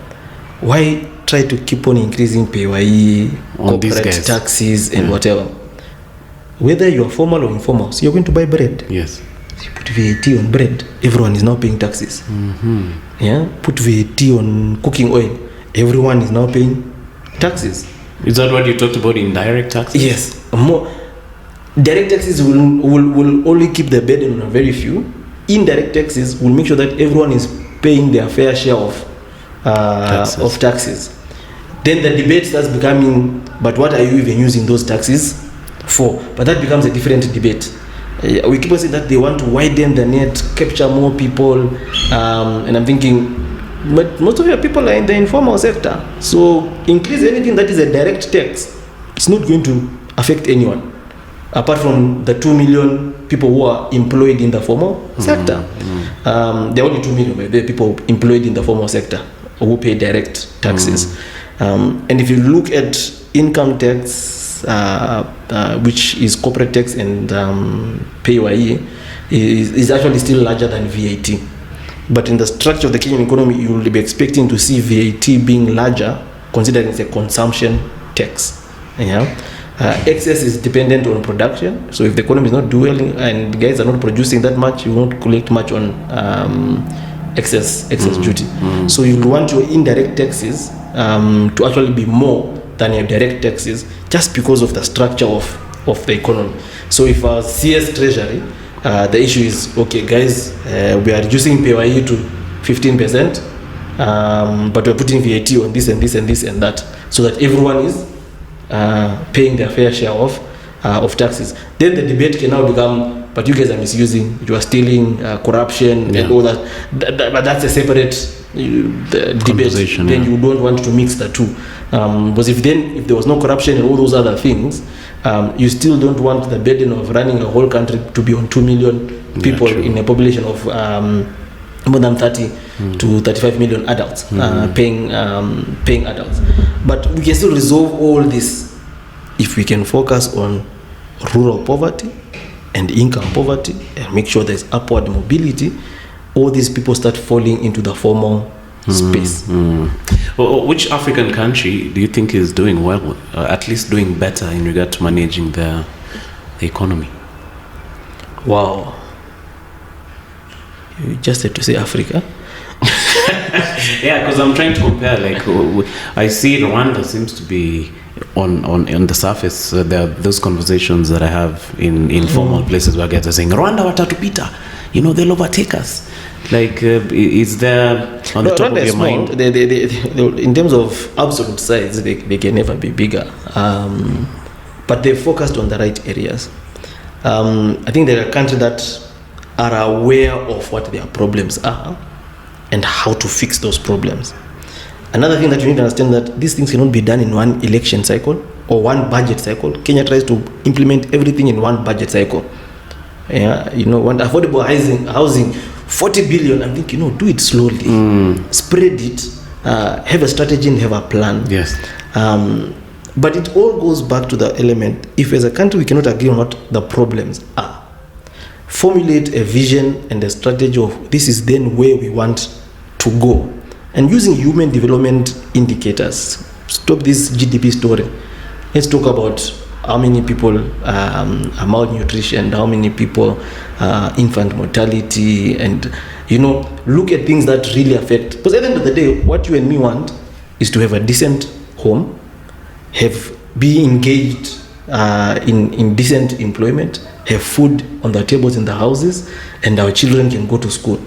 why try to keep on increasing PAYE, corporate taxes, and whatever? Whether you're formal or informal, so you're going to buy bread. Yes. You put VAT on bread, everyone is now paying taxes. Yeah, put VAT on cooking oil, everyone is now paying taxes. Is that what you talked about, indirect taxes? Yes, more. Direct taxes will only keep the burden on a very few. Indirect taxes will make sure that everyone is paying their fair share of taxes. Then the debate starts becoming, but what are you even using those taxes for? But that becomes a different debate. We keep on saying that they want to widen the net, capture more people, and I'm thinking, but most of your people are in the informal sector. So increase anything that is a direct tax, it's not going to affect anyone, apart from the 2 million people who are employed in the formal sector. There are only 2 million people employed in the formal sector who pay direct taxes. And if you look at income tax, which is corporate tax and PAYE, is actually still larger than VAT. But in the structure of the Kenyan economy, you will be expecting to see VAT being larger, considering it's a consumption tax. Yeah. Excess is dependent on production. So if the economy is not doing and guys are not producing that much, you won't collect much on excess duty. So you want your indirect taxes to actually be more than your direct taxes, just because of the structure of the economy. So if our CS Treasury, the issue is, okay guys, we are reducing PAYE to 15%, but we're putting VAT on this and this and this and that, so that everyone is paying their fair share of taxes. Then the debate can now become, but you guys are misusing, you are stealing, corruption, and all that. But that's a separate debate. Then you don't want to mix the two. Because if there was no corruption and all those other things, you still don't want the burden of running a whole country to be on 2 million people in a population of more than 30 to 35 million adults paying adults. But we can still resolve all this if we can focus on rural poverty and income poverty and make sure there's upward mobility. All these people start falling into the formal space. Well, which African country do you think is doing well, at least doing better in regard to managing the economy? Wow. You just had to say Africa. Yeah, because I'm trying to compare. Like, I see Rwanda seems to be on the surface. There are those conversations that I have in informal places where guys are saying, Rwanda watatupita, they'll overtake us. Like, is there on the top of your mind? They, in terms of absolute size, they can never be bigger. But they're focused on the right areas. I think they're a country that are aware of what their problems are and how to fix those problems. Another thing that you need to understand, that these things cannot be done in one election cycle or one budget cycle. Kenya tries to implement everything in one budget cycle. Yeah, one affordable housing, 40 billion. I'm thinking, do it slowly, spread it, have a strategy and have a plan. Yes. But it all goes back to the element, if as a country we cannot agree on what the problems are, formulate a vision and a strategy of this is then where we want to go. And using human development indicators, stop this GDP story. Let's talk about how many people are malnutrition, how many people infant mortality, and look at things that really affect. Because at the end of the day, what you and me want is to have a decent home, be engaged in decent employment, have food on the tables in the houses, and our children can go to school.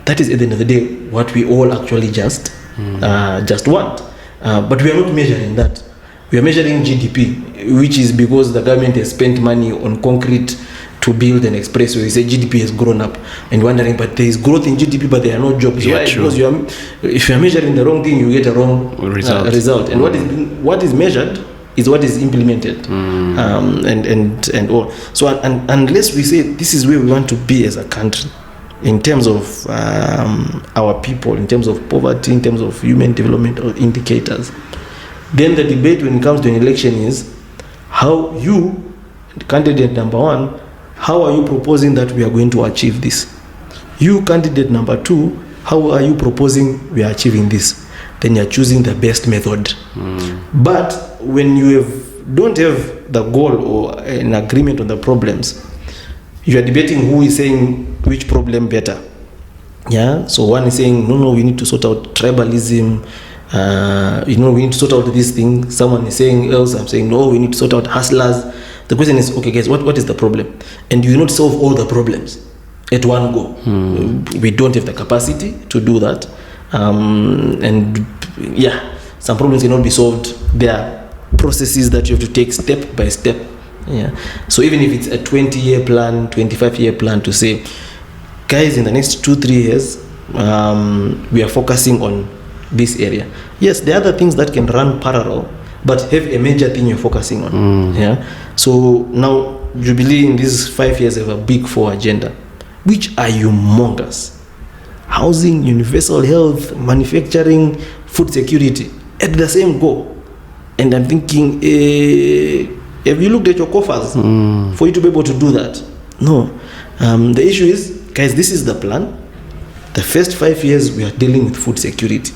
That is at the end of the day what we all actually just want. But we are not measuring that. We are measuring GDP, which is because the government has spent money on concrete to build an expressway. We say GDP has grown up, and wondering, but there is growth in GDP, but there are no jobs. Yeah, why? true. Because if you are measuring the wrong thing, you get a wrong result. And what is measured is what is implemented, and all. So unless we say this is where we want to be as a country, in terms of our people, in terms of poverty, in terms of human development or indicators, then the debate when it comes to an election is how you, candidate number one, how are you proposing that we are going to achieve this? You, candidate number two, how are you proposing we are achieving this? Then you are choosing the best method. But when you don't have the goal or an agreement on the problems, you are debating who is saying which problem better. Yeah. So one is saying no, we need to sort out tribalism. We need to sort out this thing. Someone is saying else. I'm saying no, we need to sort out hustlers. The question is, okay, guys, what is the problem? And you will not solve all the problems at one go. We don't have the capacity to do that. And yeah, some problems cannot be solved. There are processes that you have to take step by step. Yeah. So even if it's a 20-year plan, 25-year plan to say, guys, in the next 2-3 years, we are focusing on this area. Yes, there are other things that can run parallel, but have a major thing you're focusing on. Yeah. So now Jubilee in these 5 years have a big 4 agenda, which are humongous. Housing, universal health, manufacturing, food security at the same goal. And I'm thinking, have you looked at your coffers for you to be able to do that? No. The issue is, guys, this is the plan. The first 5 years we are dealing with food security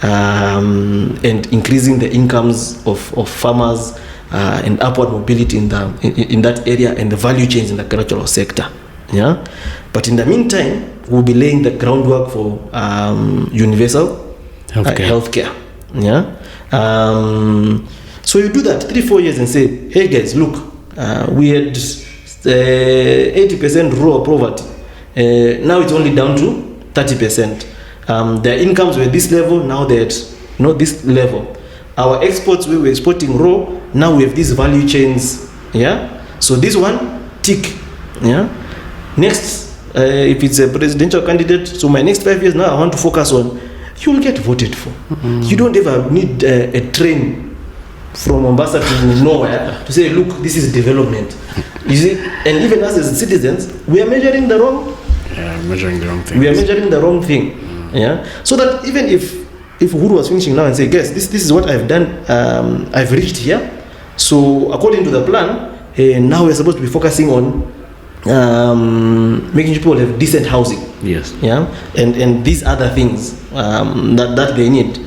and increasing the incomes of farmers and upward mobility in that area and the value chains in the agricultural sector. Yeah. But in the meantime, we'll be laying the groundwork for universal healthcare. Yeah. So you do that 3-4 years and say, hey guys, look, we had 80% rural poverty. Now it's only down to 30%. Their incomes were this level, now they're at this level. Our exports, we were exporting raw, now we have these value chains. Yeah. So this one, tick. Yeah. Next, if it's a presidential candidate, so my next 5 years now I want to focus on, you will get voted for. You don't ever need a train from Mombasa to nowhere to say, look, this is development. You see, and even us as citizens, we are measuring the wrong. Yeah, measuring the wrong thing. We are measuring the wrong thing. Yeah. So that even if Uhuru was finishing now and say, guys, this is what I've done. I've reached here. So according to the plan, now we're supposed to be focusing on making people have decent housing. Yes. Yeah. And these other things that they need.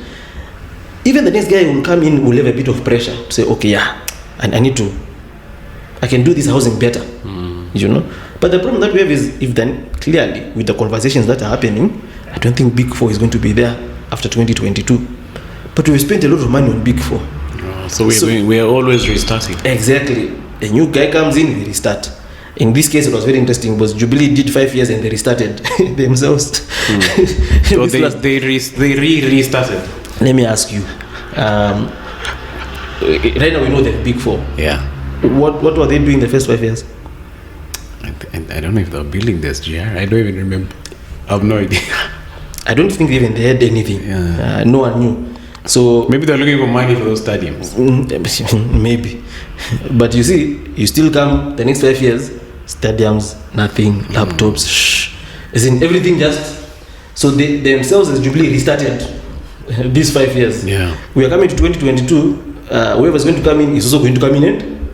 Even the next guy will come in, will have a bit of pressure to say, okay, yeah, I can do this housing better. But the problem that we have is, if then clearly with the conversations that are happening, I don't think Big Four is going to be there after 2022. But we've spent a lot of money on Big Four. So we are always restarting. Exactly. A new guy comes in, we restart. In this case, it was very interesting because Jubilee did 5 years and they restarted themselves. So they restarted. Let me ask you. Right now we know the Big Four. Yeah. What were they doing the first 5 years? I don't know if they were building the SGR. I don't even remember. I have no idea. I don't think even they had anything. Yeah. No one knew. So maybe they're looking for money for those stadiums. Maybe. But you see, you still come the next 5 years, stadiums, nothing, laptops, As in everything just. So they themselves as Jubilee restarted these 5 years. Yeah. We are coming to 2022. Whoever is going to come in is also going to come in and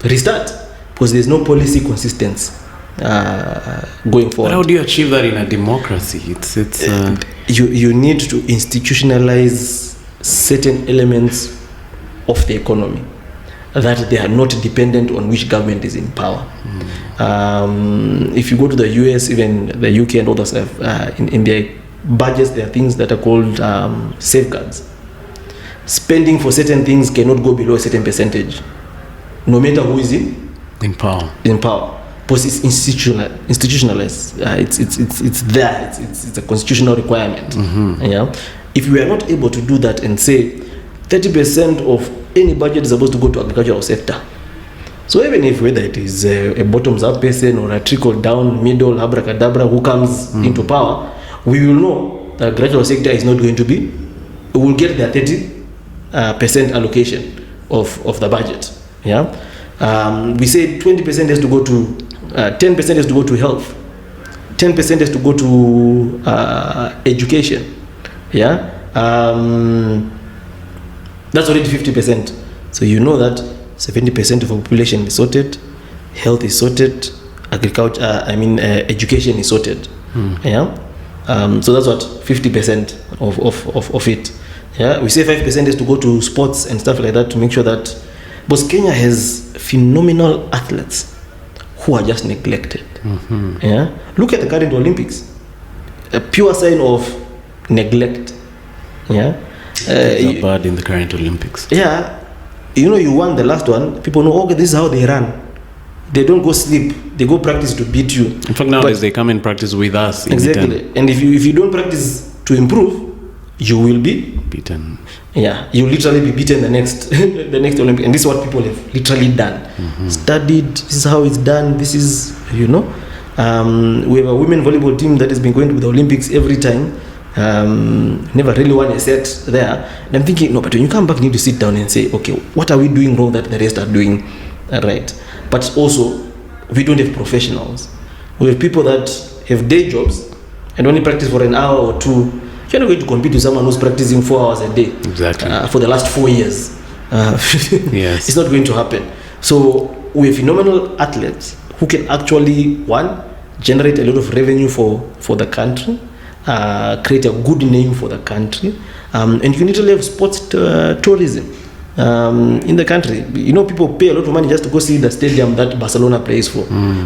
restart, because there's no policy consistency going forward. But how do you achieve that in a democracy? You need to institutionalize certain elements of the economy, that they are not dependent on which government is in power. If you go to the US, even the UK and all that stuff, in their budgets, there are things that are called safeguards. Spending for certain things cannot go below a certain percentage, no matter who is in power. Because it's institutionalized. It's there. It's a constitutional requirement. Yeah. If we are not able to do that and say 30% of any budget is supposed to go to agricultural sector. So even if whether it is a bottoms-up person or a trickle-down, middle, abracadabra who comes into power, we will know the agricultural sector is not going to be. We will get their 30% allocation of the budget. Yeah. We say 20% has to go to 10% has to go to health, 10% has to go to education. Yeah. That's already 50%. So you know that 70% of the population is sorted, health is sorted, education is sorted. Yeah. So that's what 50% of it. Yeah. We say 5% is to go to sports and stuff like that, to make sure that, because Kenya has phenomenal athletes who are just neglected. Yeah. Look at the current Olympics, a pure sign of neglect. Yeah. It's bad in the current Olympics. Yeah. You won the last one. People know, okay, this is how they run. They don't go sleep. They go practice to beat you. In fact, nowadays they come and practice with us. Exactly. And if you don't practice to improve, you will be beaten. Yeah, you literally be beaten the next Olympic. And this is what people have literally done. Studied. This is how it's done. This is, we have a women volleyball team that has been going to the Olympics every time. Never really won a set there. And I'm thinking, no, but when you come back, you need to sit down and say, okay, what are we doing wrong that the rest are doing right? But also, we don't have professionals. We have people that have day jobs and only practice for an hour or two. You're not going to compete with someone who's practicing 4 hours a day. Exactly. For the last 4 years. Yes. It's not going to happen. So we have phenomenal athletes who can actually, one, generate a lot of revenue for the country, create a good name for the country, and you can literally have sports tourism in the country. People pay a lot of money just to go see the stadium that Barcelona plays for,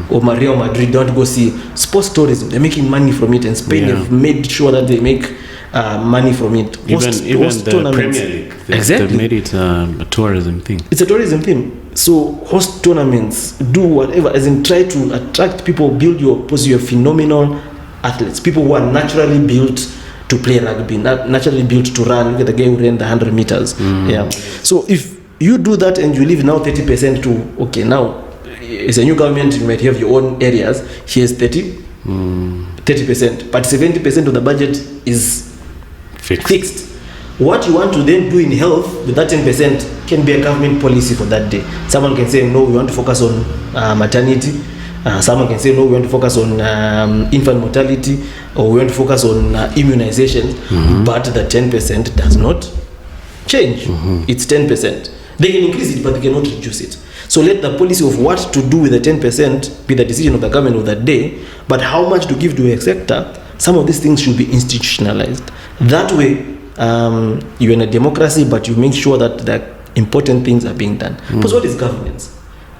or Real Madrid. Don't go see sports tourism. They're making money from it, and Spain have made sure that they make money from it. Even the Premier League, they made it a tourism thing. It's a tourism thing. So host tournaments, do whatever, as in try to attract people, build your phenomenal athletes, people who are naturally built to play rugby, naturally built to run. Look at the guy who ran the 100 meters. Yeah. So if you do that and you leave now 30% to, okay, now as a new government, you might have your own areas. Here's 30%, but 70% of the budget is fixed. What you want to then do in health with that 10% can be a government policy for that day. Someone can say, no, we want to focus on maternity. Someone can say, no, we want to focus on infant mortality, or we want to focus on immunization, but the 10% does not change. It's 10%. They can increase it, but they cannot reduce it. So let the policy of what to do with the 10% be the decision of the government of that day, but how much to give to a sector, some of these things should be institutionalized. That way, you're in a democracy, but you make sure that the important things are being done. Because what is governance?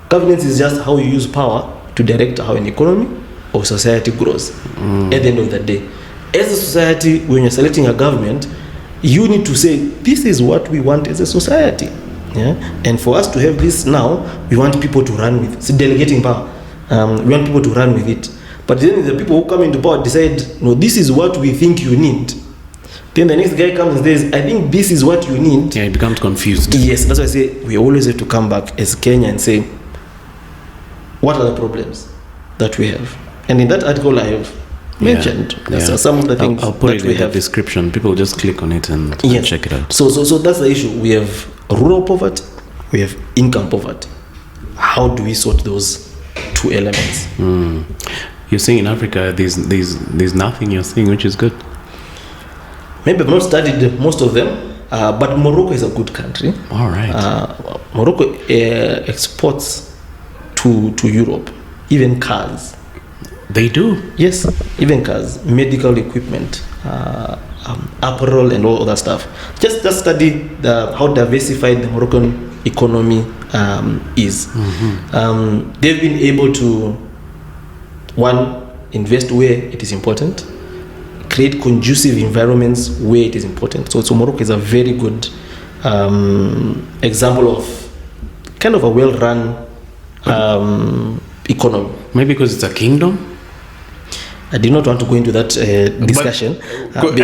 Governance is just how you use power to direct how an economy or society grows at the end of the day. As a society, when you're selecting a government, you need to say, this is what we want as a society. Yeah? And for us to have this now, we want people to run with it. It's delegating power. We want people to run with it. But then the people who come into power decide, no, this is what we think you need. Then the next guy comes and says, I think this is what you need. Yeah, it becomes confused. Yes, that's why I say we always have to come back as Kenya and say, what are the problems that we have? And in that article I have mentioned some of the things I'll put that it we in the have. description. People just click on it and check it out. So that's the issue. We have rural poverty, we have income poverty. How do we sort those two elements? You're saying in Africa there's nothing you're saying, which is good. Maybe I've not studied most of them, but Morocco is a good country. All right. Morocco exports to Europe, even cars. They do? Yes, even cars, medical equipment, apparel and all other stuff. Just study how diversified the Moroccan economy is. They've been able to, one, invest where it is important, create conducive environments where it is important. So Morocco is a very good example of kind of a well-run economy. Maybe because it's a kingdom? I did not want to go into that discussion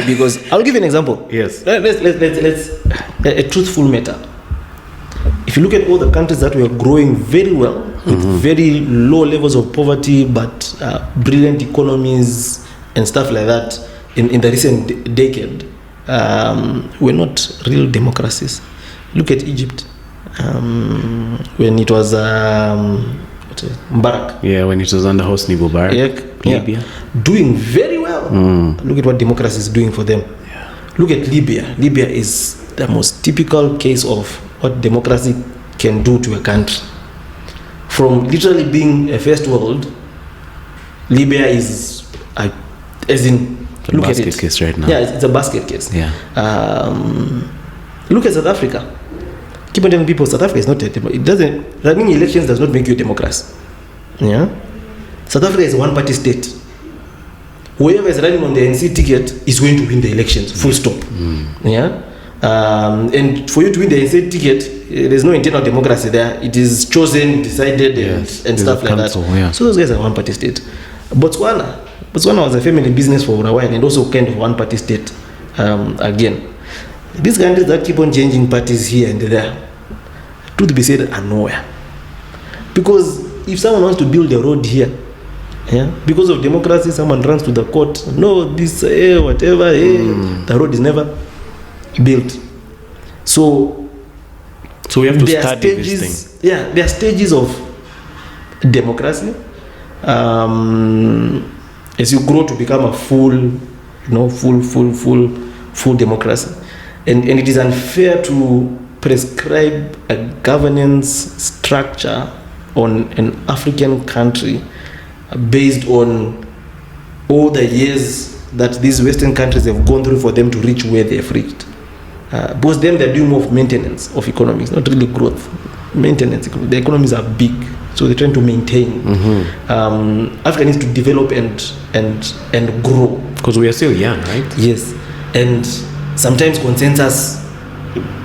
because I'll give you an example. Yes. Let's a truthful matter. If you look at all the countries that were growing very well with very low levels of poverty but brilliant economies and stuff like that in the recent decade, were not real democracies. Look at Egypt when it was Mubarak. Yeah, when it was under Hosni Mubarak. Libya. Doing very well. Look at what democracy is doing for them. Yeah. Look at Libya. Libya is the most typical case of what democracy can do to a country. From literally being a first world, Libya is as in a basket case right now. Yeah, it's a basket case. Yeah. Look at South Africa. Keep on telling people South Africa is not a democracy. It doesn't. Running elections does not make you a democracy. Yeah. South Africa is a one-party state. Whoever is running on the NC ticket is going to win the elections. Full stop. Yeah. And for you to win the NC ticket, there's no internal democracy there. It is chosen, decided, and stuff like that. Yeah. So those guys are one-party state. Botswana was a family business for a while and also kind of one-party state again. These countries that keep on changing parties here and there, truth be said, are nowhere. Because if someone wants to build a road here, because of democracy, someone runs to the court. No, this, whatever, the road is never built. So we have to study these things. Yeah, there are stages of democracy. As you grow to become a full democracy. And it is unfair to prescribe a governance structure on an African country based on all the years that these Western countries have gone through for them to reach where they have reached. Because then they're doing more of maintenance of economies, not really growth. Maintenance. The economies are big, so they're trying to maintain. Africa needs to develop and grow. Because we are still young, right? Yes. And sometimes consensus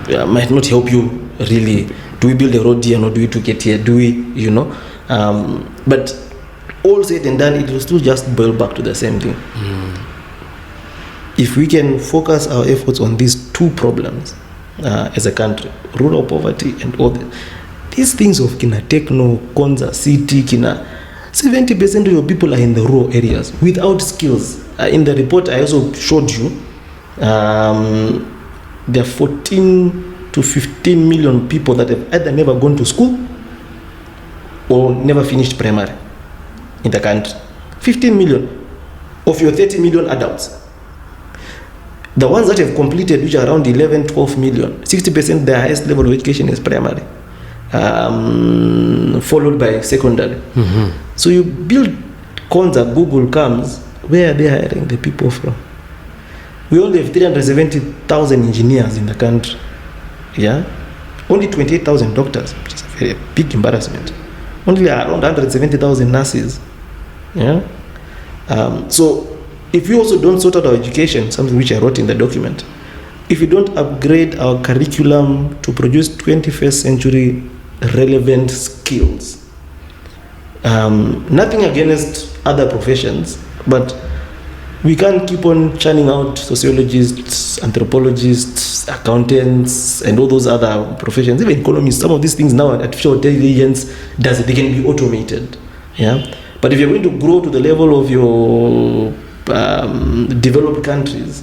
might not help you really. Do we build a road here or do we to get here? Do we, but all said and done, it will still just boil back to the same thing. If we can focus our efforts on these two problems as a country, rural poverty and all these things of kina techno, Konza, city, kina, 70% of your people are in the rural areas without skills. In the report I also showed you, there are 14 to 15 million people that have either never gone to school or never finished primary in the country. 15 million of your 30 million adults. The ones that have completed, which are around 11, 12 million, 60% their highest level of education is primary, followed by secondary. So you build Konza, Google comes, where are they hiring the people from? We only have 370,000 engineers in the country. Yeah, only 28,000 doctors, which is a very big embarrassment. Only around 170,000 nurses. Yeah. So if we also don't sort out our education, something which I wrote in the document, if we don't upgrade our curriculum to produce 21st century relevant skills, nothing against other professions, but we can't keep on churning out sociologists, anthropologists, accountants, and all those other professions, even economists. Some of these things now, artificial intelligence does it, they can be automated. Yeah. But if you're going to grow to the level of your developed countries,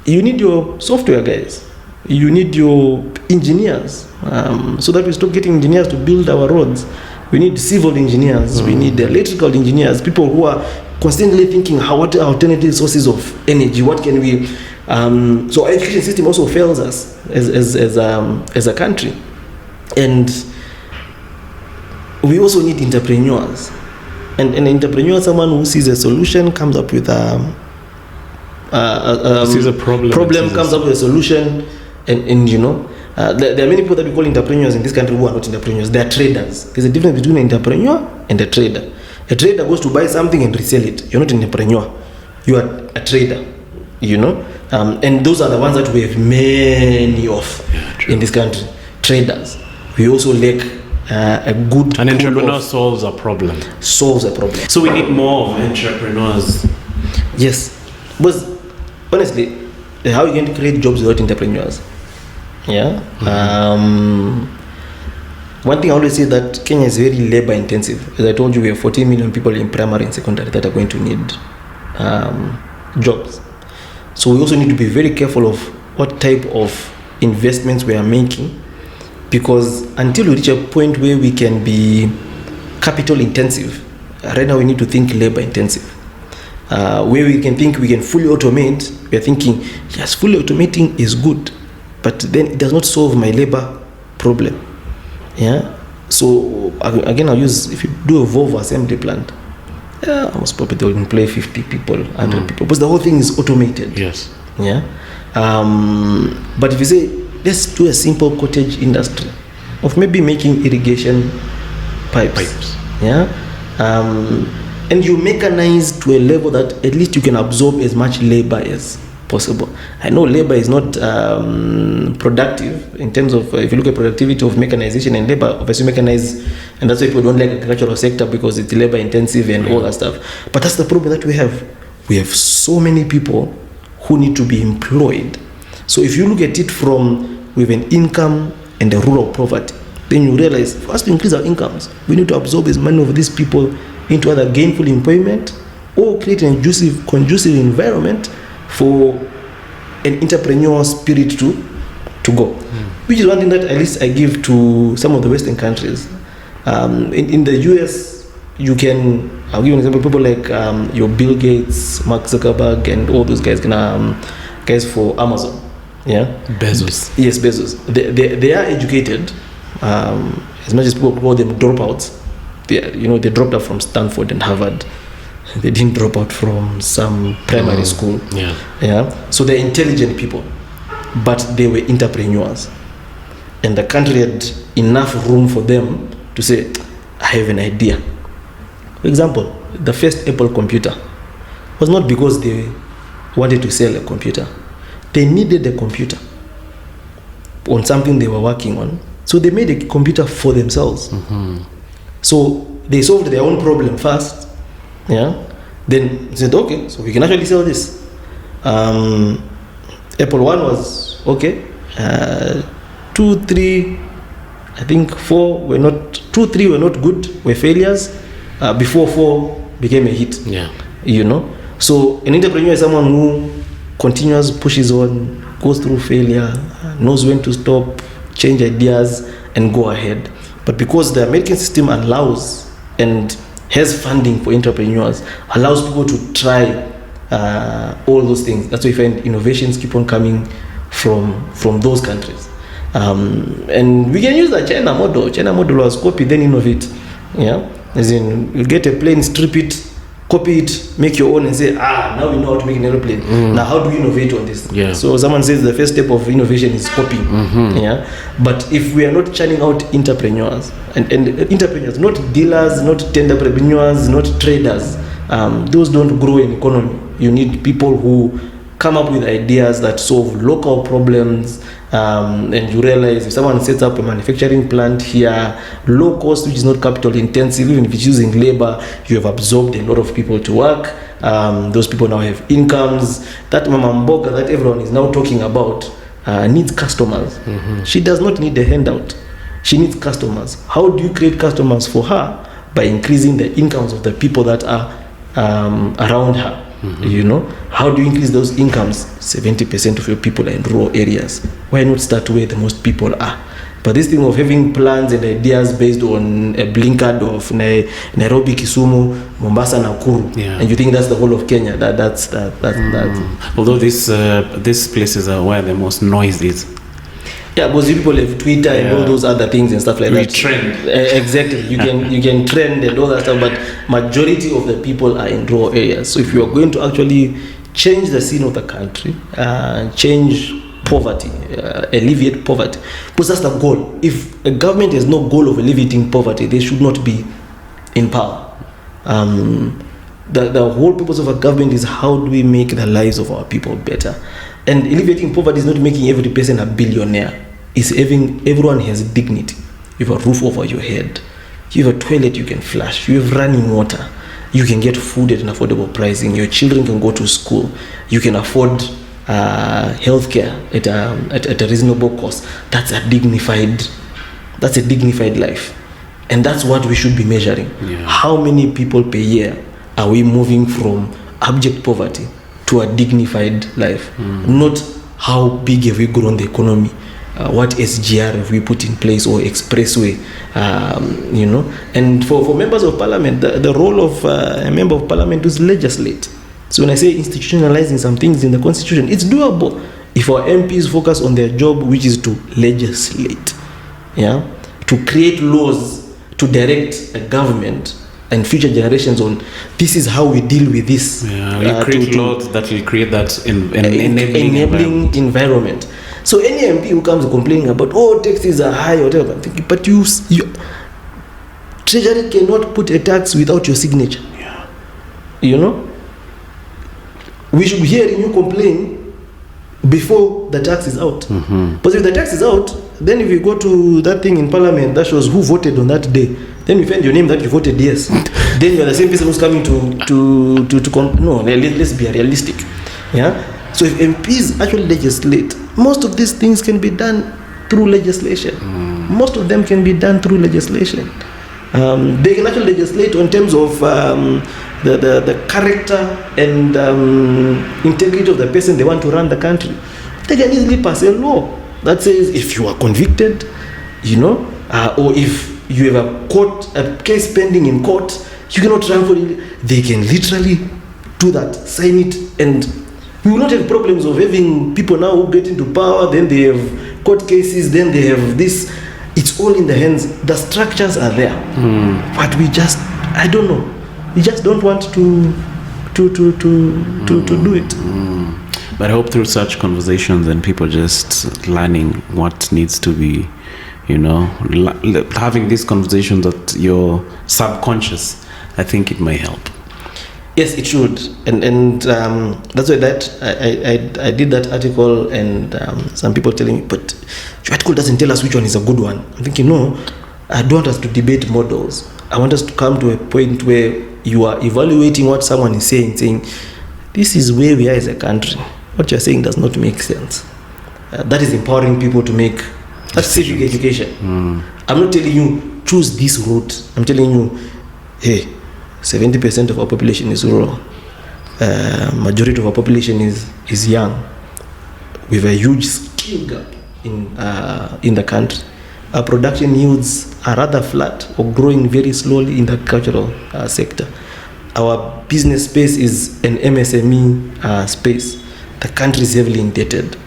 you need your software guys, you need your engineers, so that we stop getting engineers to build our roads. We need civil engineers, we need electrical engineers, people who are constantly thinking what are alternative sources of energy, what can we So our education system also fails us as a country, and we also need entrepreneurs. And an entrepreneur is someone who sees a solution, comes up with sees a problem, comes up with a solution, and you know, there are many people that we call entrepreneurs in this country who are not entrepreneurs. They are traders. There's a difference between an entrepreneur and a trader. A trader goes to buy something and resell it. You're not an entrepreneur. You are a trader. You know, and those are the ones that we have many of in this country. Traders. We also lack a good. An entrepreneur solves a problem. Solves a problem. So we need more of entrepreneurs. Yes, but honestly, how are you going to create jobs without entrepreneurs? Yeah. One thing I always say that Kenya is very labor intensive. As I told you, we have 14 million people in primary and secondary that are going to need jobs. So we also need to be very careful of what type of investments we are making, because until we reach a point where we can be capital intensive, right now we need to think labor intensive. Where we can think we can fully automate, we are thinking, yes, fully automating is good, but then it does not solve my labor problem. Yeah. So again, I'll use, if you do a Volvo assembly plant, most probably they will employ 50 people, 100 people, because the whole thing is automated. Yes. Yeah. But if you say, let's do a simple cottage industry of maybe making irrigation pipes. Yeah. And you mechanize to a level that at least you can absorb as much labor as possible. I know labor is not productive in terms of, if you look at productivity of mechanization and labor, obviously mechanize, and that's why people don't like the agricultural sector, because it's labor intensive and all that stuff. But that's the problem that we have. We have so many people who need to be employed. So if you look at it from, we have an income and a rural poverty, then you realize for us to increase our incomes, we need to absorb as many of these people into either gainful employment or create a conducive environment for an entrepreneurial spirit to go. Which is one thing that at least I give to some of the Western countries. In the US, you can, I'll give you an example, people like your Bill Gates, Mark Zuckerberg, and all those guys, guys for Amazon. Yeah, Bezos. Yes, Bezos. They are educated, as much as people call them dropouts. They dropped out from Stanford and Harvard. They didn't drop out from some primary school. Yeah. So they're intelligent people, but they were entrepreneurs, and the country had enough room for them to say, I have an idea. For example, the first Apple computer was not because they wanted to sell a computer. They needed a computer on something they were working on. So they made a computer for themselves. So they solved their own problem first. Yeah. Then they said, okay, so we can actually sell this. Apple 1 was okay. 2, 3, I think 4 were not, 2, 3 were not good, were failures. Before 4 became a hit. Yeah. So an entrepreneur is someone who continues, pushes on, goes through failure, knows when to stop, change ideas, and go ahead. But because the American system allows and has funding for entrepreneurs, allows people to try all those things. That's why you find innovations keep on coming from those countries. And we can use the China model. China model was copy, then innovate. Yeah, as in you get a plane, strip it, copy it, make your own, and say, now we know how to make an aeroplane. Now how do we innovate on this? Yeah. So someone says the first step of innovation is copying. Yeah. But if we are not churning out entrepreneurs, and entrepreneurs, not dealers, not tenderpreneurs, not traders, those don't grow in economy. You need people who come up with ideas that solve local problems, and you realize if someone sets up a manufacturing plant here, low cost, which is not capital intensive, even if it's using labor, you have absorbed a lot of people to work. Those people now have incomes. That mama mboga that everyone is now talking about needs customers. She does not need a handout. She needs customers. How do you create customers for her? By increasing the incomes of the people that are around her. How do you increase those incomes? 70% of your people are in rural areas. Why not start where the most people are? But this thing of having plans and ideas based on a blinkered of Nairobi, Kisumu, Mombasa, Nakuru, and you think that's the whole of Kenya, that's. Although these places are where the most noise is. Yeah, because you people have Twitter and all those other things and stuff like that. Trend. Exactly. You can trend and all that stuff, but majority of the people are in rural areas. So if you are going to actually change the scene of the country, change poverty, alleviate poverty, because that's the goal. If a government has no goal of alleviating poverty, they should not be in power. The whole purpose of a government is how do we make the lives of our people better. And alleviating poverty is not making every person a billionaire. It's everyone has dignity. You have a roof over your head. You have a toilet you can flush. You have running water. You can get food at an affordable pricing. Your children can go to school. You can afford healthcare at a reasonable cost. That's a dignified life. And that's what we should be measuring. Yeah. How many people per year are we moving from abject poverty to a dignified life? Not how big have we grown the economy, what SGR have we put in place, or expressway, And for members of parliament, the role of a member of parliament is legislate. So when I say institutionalizing some things in the constitution, it's doable if our MPs focus on their job, which is to legislate, to create laws to direct a government and future generations on this is how we deal with this. We create laws that will create that enabling environment. So any MP who comes complaining about taxes are high or whatever, I'm thinking, but you Treasury cannot put a tax without your signature. We should be hearing you complain before the tax is out. But if the tax is out, then if you go to that thing in parliament that shows who voted on that day, then we find your name that you voted yes. Then you're the same person who's coming no, let's be realistic. So if MPs actually legislate, most of these things can be done through legislation. Most of them can be done through legislation. They can actually legislate in terms of the character and integrity of the person they want to run the country. They can easily pass a law that says if you are convicted, or if you have a case pending in court, you cannot run for it. They can literally do that, sign it, and we will not have problems of having people now who get into power, then they have court cases, then they have this. It's all in the hands. The structures are there, but we just don't want to do it. But I hope through such conversations and people just learning what needs to be, having these conversations at your subconscious, I think it may help. Yes, it should, and that's why I did that article, and some people telling me, but your article doesn't tell us which one is a good one. I'm thinking, no, I don't want us to debate models. I want us to come to a point where you are evaluating what someone is saying, this is where we are as a country. What you're saying does not make sense. That is empowering people to make. That's civic education. I'm not telling you choose this route. I'm telling you, hey, 70% of our population is rural. Majority of our population is young. We have a huge skill gap in the country. Our production yields are rather flat or growing very slowly in the agricultural sector. Our business space is an MSME space. The country is heavily indebted.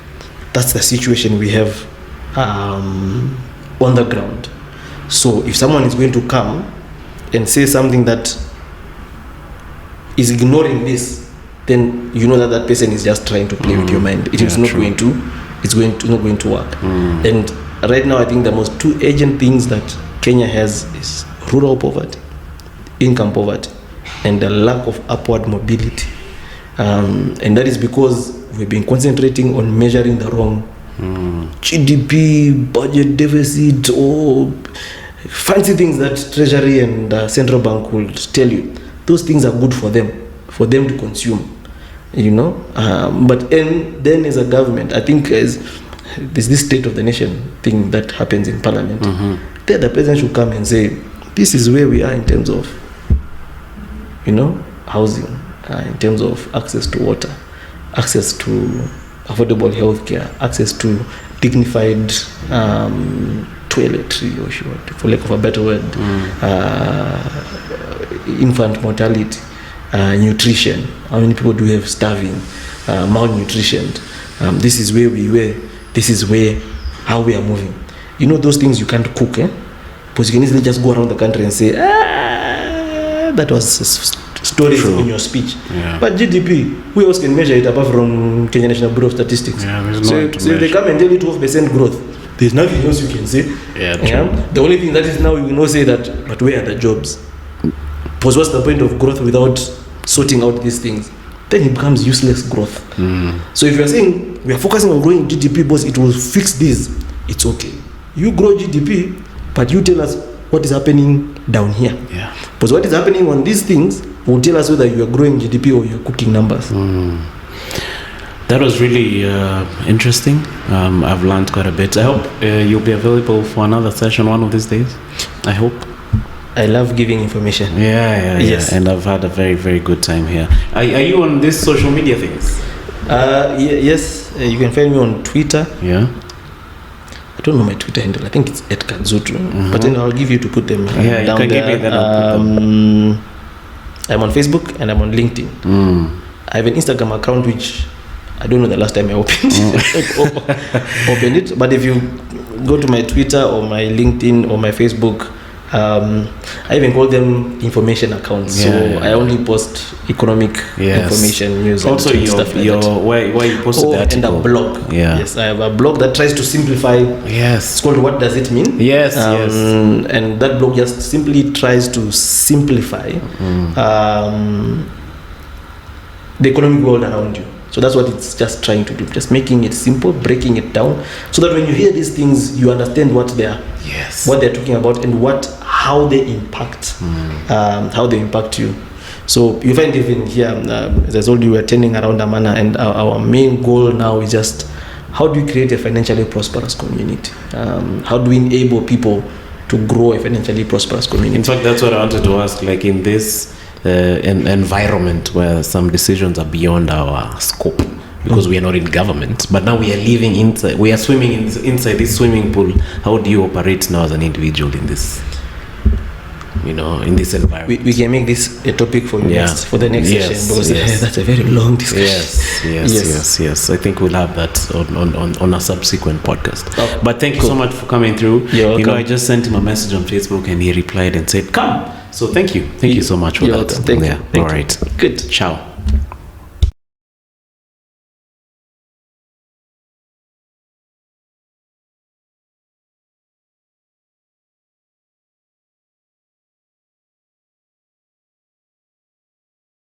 That's the situation we have on the ground. So if someone is going to come and say something that is ignoring this, then you know that person is just trying to play with your mind. It's not going to work. And right now I think the most two urgent things that Kenya has is rural poverty, income poverty, and the lack of upward mobility. And that is because we've been concentrating on measuring the wrong GDP, budget deficit, or fancy things that Treasury and Central Bank will tell you. Those things are good for them to consume, But then as a government, I think there's this State of the Nation thing that happens in Parliament. There the president should come and say, this is where we are in terms of, housing, in terms of access to water, access to affordable healthcare, access to dignified toiletry, or for lack of a better word, infant mortality, nutrition. How many people do we have starving, malnutrition? This is where we were. This is how we are moving. You know those things you can't cook, because you can easily just go around the country and say, that was stories in your speech. Yeah. But GDP, who else can measure it apart from Kenya National Bureau of Statistics? Yeah, so if they come and tell you 12% growth, there's nothing else you can say. Yeah, true. The only thing that is now, you will not say that, but where are the jobs? Because what's the point of growth without sorting out these things? Then it becomes useless growth. So if you're saying we are focusing on growing GDP because it will fix this, it's okay. You grow GDP, but you tell us what is happening down here. Yeah. Because what is happening on these things will tell us whether you are growing GDP or you're cooking numbers. That was really interesting. I've learned quite a bit. I hope you'll be available for another session one of these days. I hope. I love giving information. Yeah. Yes. And I've had a very, very good time here. Are you on these social media things? Yes. You can find me on Twitter. Yeah. I don't know my Twitter handle. I think it's @Kadzutu. But then I'll give you to put them down you can there. give me that. I'll put them. I'm on Facebook and I'm on LinkedIn. I have an Instagram account which I don't know the last time I opened it. But if you go to my Twitter or my LinkedIn or my Facebook, I even call them information accounts. I only post economic information, news, also and stuff like that. Where you posted the article. And a blog. Yes, I have a blog that tries to simplify. Yes. It's called What Does It Mean? Yes. And that blog just simply tries to simplify the economic world around you. So that's what it's just trying to do, just making it simple, breaking it down, so that when you hear these things, you understand what they're talking about and how they impact, you. So you find even here, as I told you, we're turning around Amana, and our main goal now is just how do we create a financially prosperous community? How do we enable people to grow a financially prosperous community? In fact, that's what I wanted to ask. Like in this environment where some decisions are beyond our scope, because we are not in government, but now we are living inside, we are swimming inside this swimming pool. How do you operate now as an individual in this, in this environment? We can make this a topic for the next session, because that's a very long discussion. Yes. I think we'll have that on a subsequent podcast. Oh, but thank you so much for coming through. You're welcome. I just sent him a message on Facebook and he replied and said, "Come." So thank you so much for that. Thank you. All right. Good. Ciao.